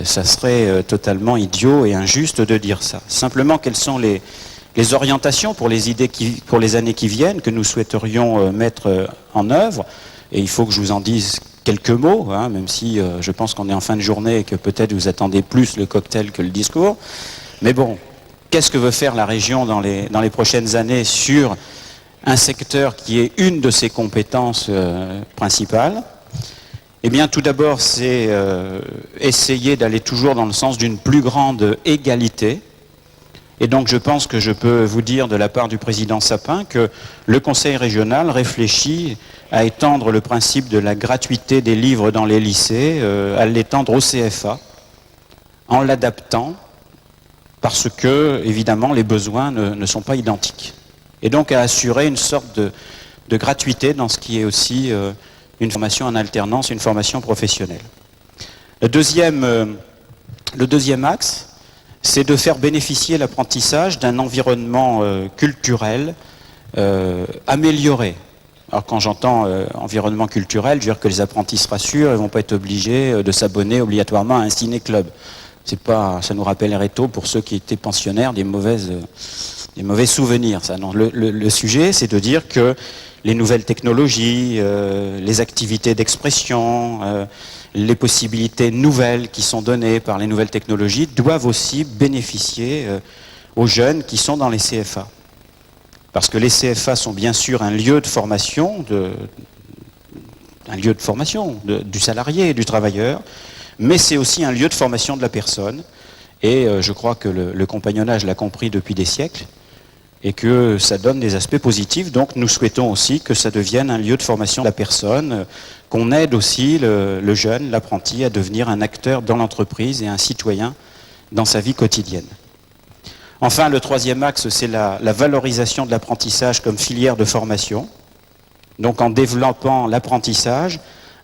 ça serait totalement idiot et injuste de dire ça. Simplement, quelles sont les orientations pour les idées pour les années qui viennent que nous souhaiterions mettre en œuvre? Et il faut que je vous en dise quelques mots, hein, même si je pense qu'on est en fin de journée et que peut-être vous attendez plus le cocktail que le discours. Mais bon, qu'est-ce que veut faire la région dans les prochaines années sur un secteur qui est une de ses compétences principales? Eh bien, tout d'abord, c'est essayer d'aller toujours dans le sens d'une plus grande égalité. Et donc, je pense que je peux vous dire de la part du président Sapin que le Conseil régional réfléchit à étendre le principe de la gratuité des livres dans les lycées, à l'étendre au CFA, en l'adaptant, parce que, évidemment, les besoins ne sont pas identiques. Et donc à assurer une sorte de gratuité dans ce qui est aussi une formation en alternance, une formation professionnelle. Le deuxième axe, c'est de faire bénéficier l'apprentissage d'un environnement culturel amélioré. Alors quand j'entends environnement culturel, je veux dire que les apprentis se rassurent, ils ne vont pas être obligés de s'abonner obligatoirement à un ciné-club. Ça nous rappellerait tôt, pour ceux qui étaient pensionnaires, des mauvais souvenirs. Ça. Non, le sujet, c'est de dire que les nouvelles technologies, les activités d'expression, les possibilités nouvelles qui sont données par les nouvelles technologies doivent aussi bénéficier aux jeunes qui sont dans les CFA. Parce que les CFA sont bien sûr un lieu de formation, un lieu de formation du salarié et du travailleur, mais c'est aussi un lieu de formation de la personne. Et je crois que le compagnonnage l'a compris depuis des siècles et que ça donne des aspects positifs. Donc nous souhaitons aussi que ça devienne un lieu de formation de la personne, qu'on aide aussi le jeune, l'apprenti, à devenir un acteur dans l'entreprise et un citoyen dans sa vie quotidienne. Enfin, le troisième axe, c'est la valorisation de l'apprentissage comme filière de formation, donc en développant l'apprentissage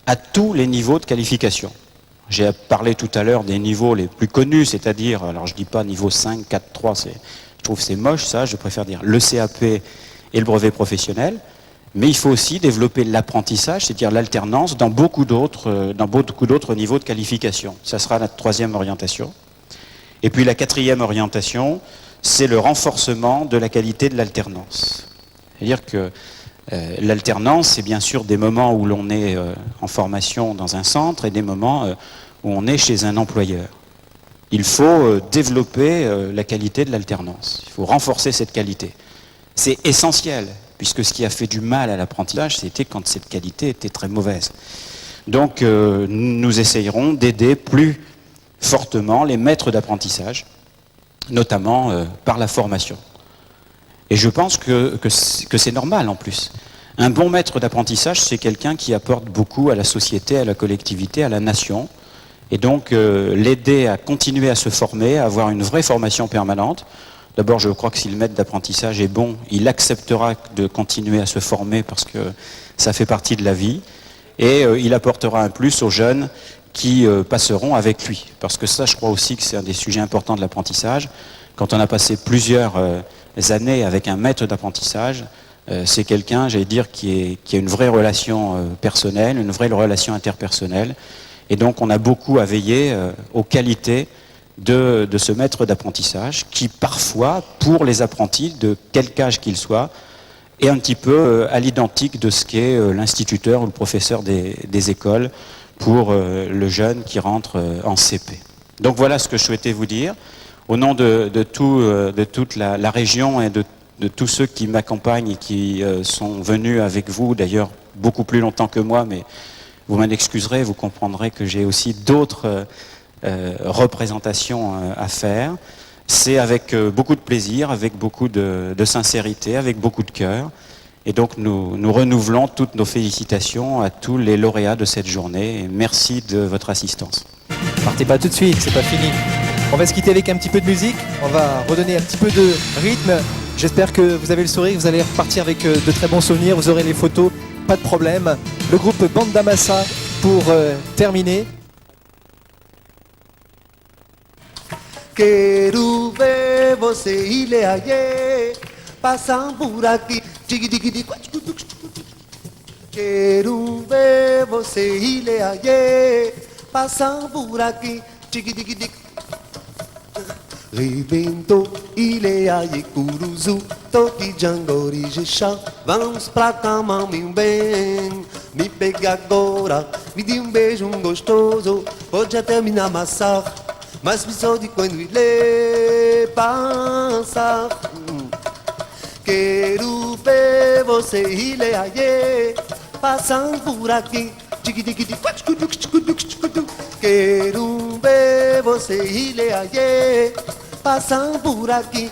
à tous les niveaux de qualification. J'ai parlé tout à l'heure des niveaux les plus connus, c'est-à-dire, alors je ne dis pas niveau 5, 4, 3, je trouve que c'est moche ça, je préfère dire le CAP et le brevet professionnel, mais il faut aussi développer l'apprentissage, c'est-à-dire l'alternance dans beaucoup d'autres niveaux de qualification. Ça sera la troisième orientation. Et puis la quatrième orientation, c'est le renforcement de la qualité de l'alternance. C'est-à-dire que l'alternance, c'est bien sûr des moments où l'on est en formation dans un centre et des moments où on est chez un employeur. Il faut développer la qualité de l'alternance. Il faut renforcer cette qualité. C'est essentiel, puisque ce qui a fait du mal à l'apprentissage, c'était quand cette qualité était très mauvaise. Donc nous essayerons d'aider plus fortement les maîtres d'apprentissage, notamment par la formation. Et je pense que c'est normal en plus. Un bon maître d'apprentissage, c'est quelqu'un qui apporte beaucoup à la société, à la collectivité, à la nation. Et donc l'aider à continuer à se former, à avoir une vraie formation permanente. D'abord, je crois que si le maître d'apprentissage est bon, il acceptera de continuer à se former parce que ça fait partie de la vie. Et il apportera un plus aux jeunes qui passeront avec lui. Parce que ça, je crois aussi que c'est un des sujets importants de l'apprentissage. Quand on a passé plusieurs années avec un maître d'apprentissage, c'est quelqu'un, j'allais dire, qui a une vraie relation personnelle, une vraie relation interpersonnelle. Et donc on a beaucoup à veiller aux qualités de ce maître d'apprentissage qui parfois, pour les apprentis, de quelque âge qu'ils soient, est un petit peu à l'identique de ce qu'est l'instituteur ou le professeur des écoles pour le jeune qui rentre en CP. Donc voilà ce que je souhaitais vous dire. Au nom de toute la région et de tous ceux qui m'accompagnent et qui sont venus avec vous, d'ailleurs beaucoup plus longtemps que moi, mais vous m'en excuserez, vous comprendrez que j'ai aussi d'autres représentations à faire. C'est avec beaucoup de plaisir, avec beaucoup de sincérité, avec beaucoup de cœur. Et donc nous renouvelons toutes nos félicitations à tous les lauréats de cette journée. Et merci de votre assistance. Partez pas tout de suite, c'est pas fini. On va se quitter avec un petit peu de musique, on va redonner un petit peu de rythme. J'espère que vous avez le sourire, vous allez repartir avec de très bons souvenirs, vous aurez les photos, pas de problème. Le groupe Banda Massa pour terminer. Quero ver você ilhaie, passar por aqui. Quero ver você ilhaie, passar por aqui. Rebentou, Ileaie, Curuzu, Toki, Jangori, Jexá. Vamos pra cama, meu bem. Me pega agora, me dê beijo gostoso. Pode até me amassar, mas me sou de quando ele passa. Quero ver você, Ileaie, passando por aqui. Quero ver você, Ileaie, passando por aqui.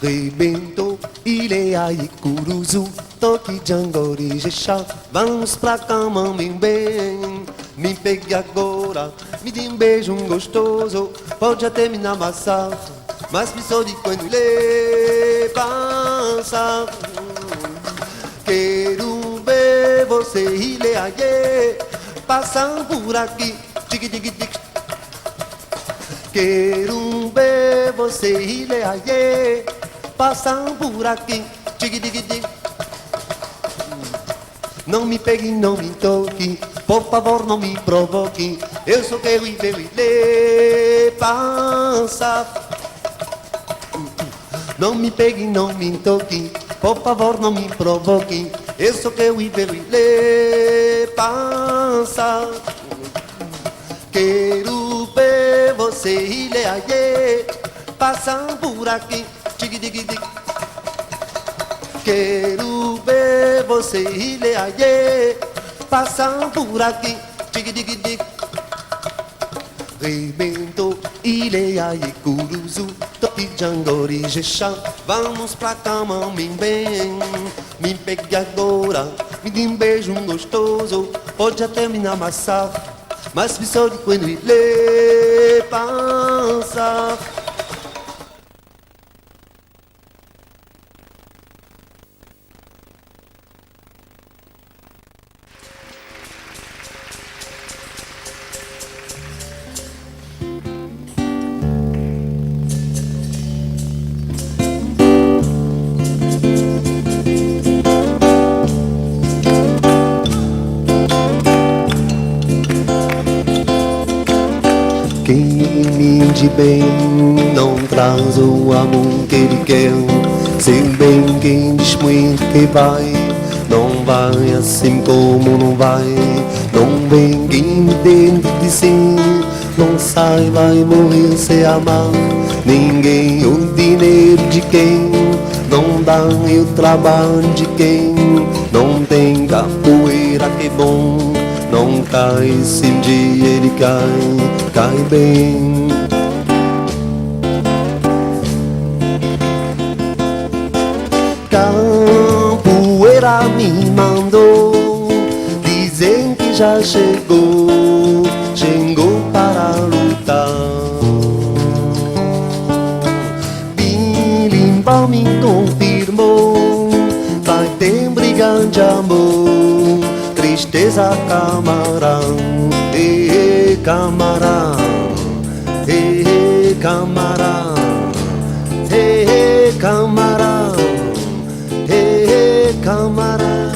Rebentou, Ileaie, Curuzu, Toki, Jangori, Jexá. Vamos pra cama, meu bem. Me pegue agora, me dê beijo gostoso. Pode até me amassar, mas me sou de quando ele passa. Quero ver você, Ileaie, passando por aqui. Quero ver você, Ileaie, passando por aqui. Não me pegue, não me toque, por favor não me provoque. Eu só quero ver ele passar. Não me pegue, não me toque, por favor não me provoque. Eu só quero ver ele passar. Quero ver você, Ileaie, passando por aqui. Quero ver ver você ile aie, passam por aqui, dig. Rebento, ile aie, curuzu, toque jangori, jexá. Vamos pra cama, bem, me pegue agora, me dê beijo gostoso, pode até me amassar, mas me só de quando ele passa. De bem não traz o amor que ele quer. Sem bem quem diz muito que vai, não vai assim como não vai. Não vem quem dentro de si, não sai, vai morrer sem amar ninguém. O dinheiro de quem não dá, e o trabalho de quem não tem. Capoeira que é bom, não cai, se um dia ele cai bem. Capoeira me mandou, dizem que já chegou para lutar. Bilimbal me confirmou, vai ter briga de amor, tristeza camarão, camarão, camarão, camarão. Camarão.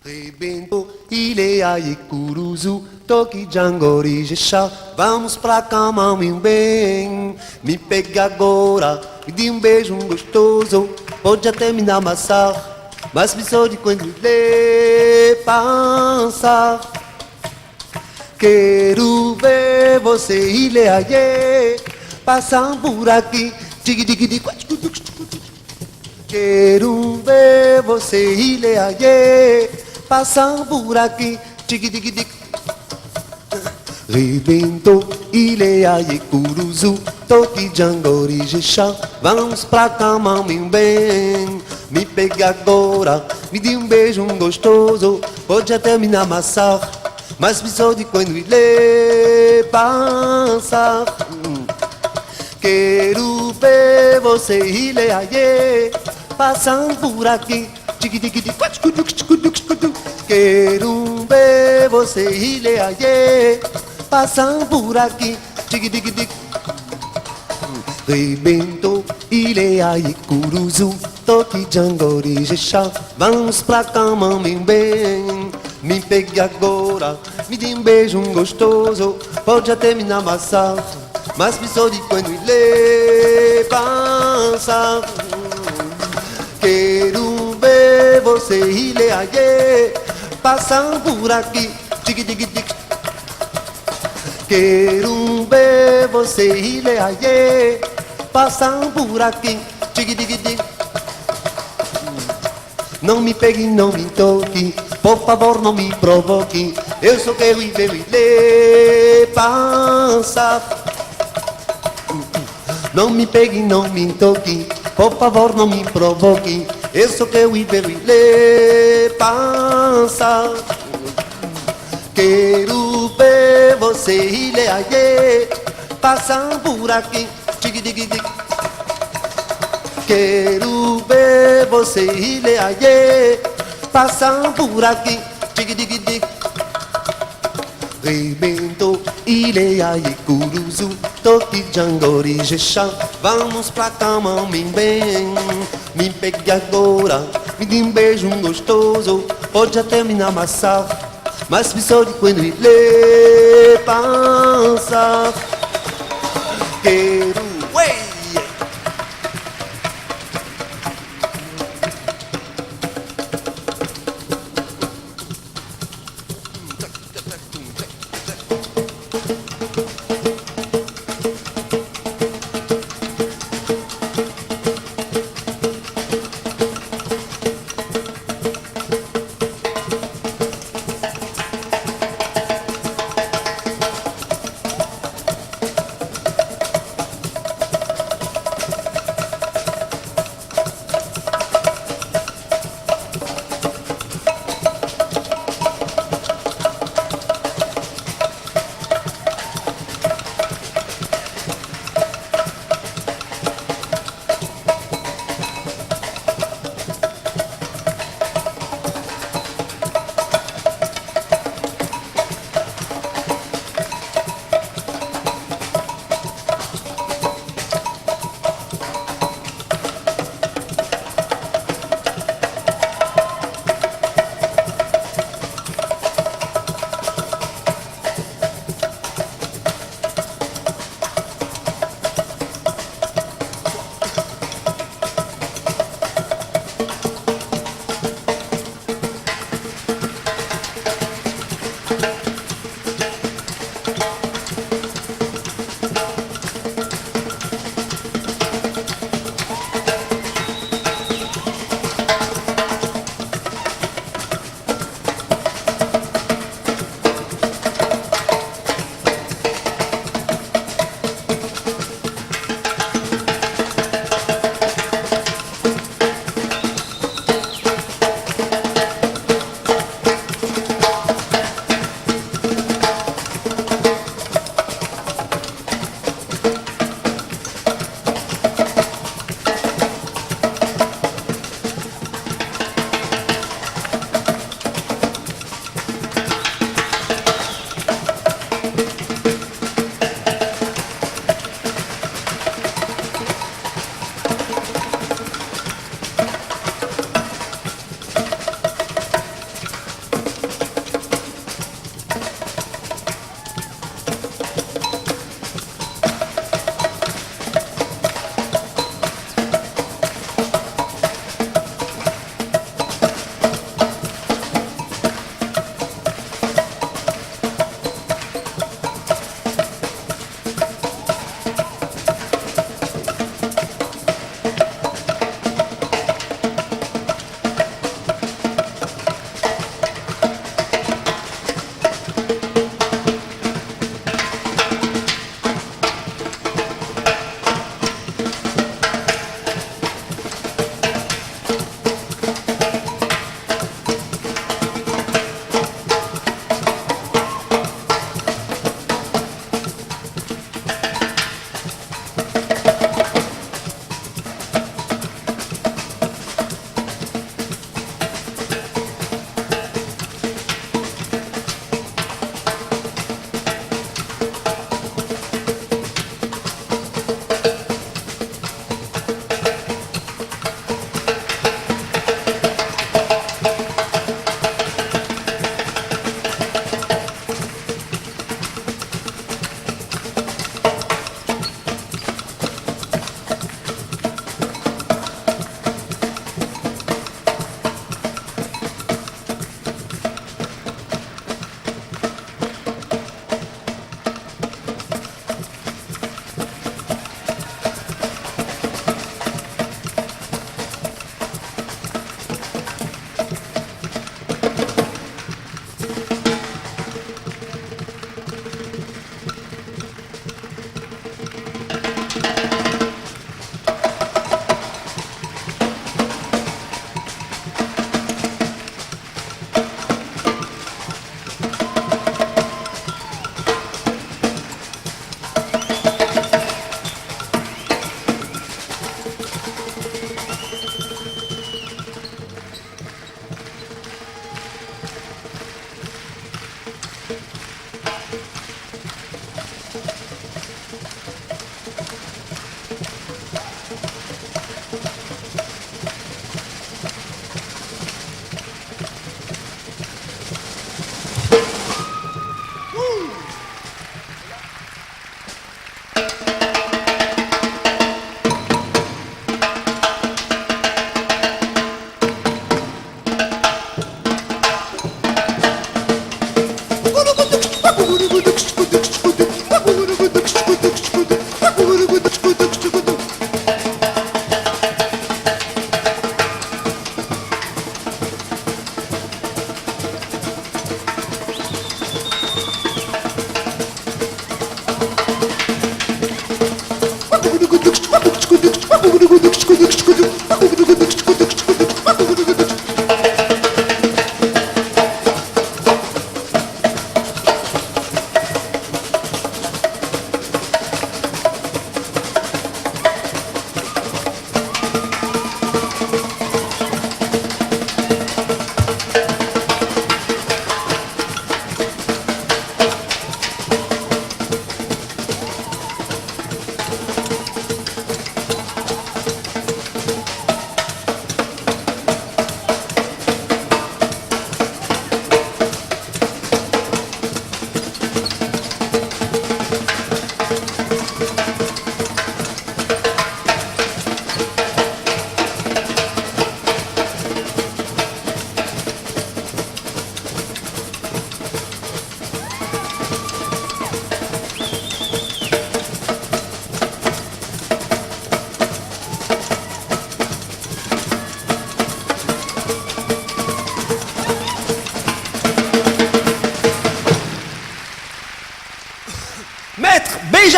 Rebento, Ilha e Curuzu, toque jangori, jexá. Vamos pra cama, meu bem, me pega agora, me dê beijo gostoso, pode até me amassar, mas me só de quando ele passa. Quero ver você, Ilha aie, passar por aqui, dig. Quero ver você, Ilha aie, passar por aqui, dig. Rebento, Ilha aie, Curuzu, toque jangori, jexá. Vamos pra cama, meu bem, me pega agora, me dê beijo gostoso, pode até me amassar, mas me só de quando ele passa. Quero ver você, Ilha aie, passando por aqui, dig. Quero ver você, Ilha aie, passando por aqui, dig. Rebento, Ilha aie, Curuzu, toque jangori, jexá. Vamos pra cama, meu bem, me pegue agora, me dê beijo gostoso, pode até me amassar, mas me só de quando ele passa. Quero ver você, Ilha aie, passando por aqui, dig. Quero ver você, Ilha aie, passando por aqui, dig. Não me pegue, não me toque, por favor não me provoque, eu só quero ir ver ele passa. Não me pegue, não me toque, por favor não me provoque, eu só quero ir ver ele passa. Quero ver você, Ilha aie, passando por aqui, dig. Quero ver você, Ilha aie, passando por aqui, dig. Rebento, Ilha aie, Curuzu, toque jangori, jexá. Vamos pra cama, meu bem, me pegue agora, me dê beijo gostoso, pode até me amassar, mas me só de quando ele passa. Quero,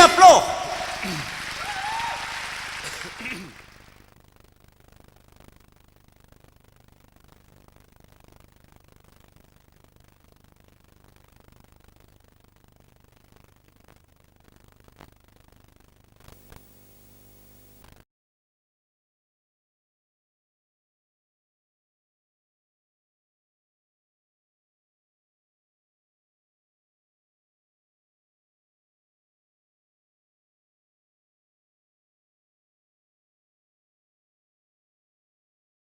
un plan.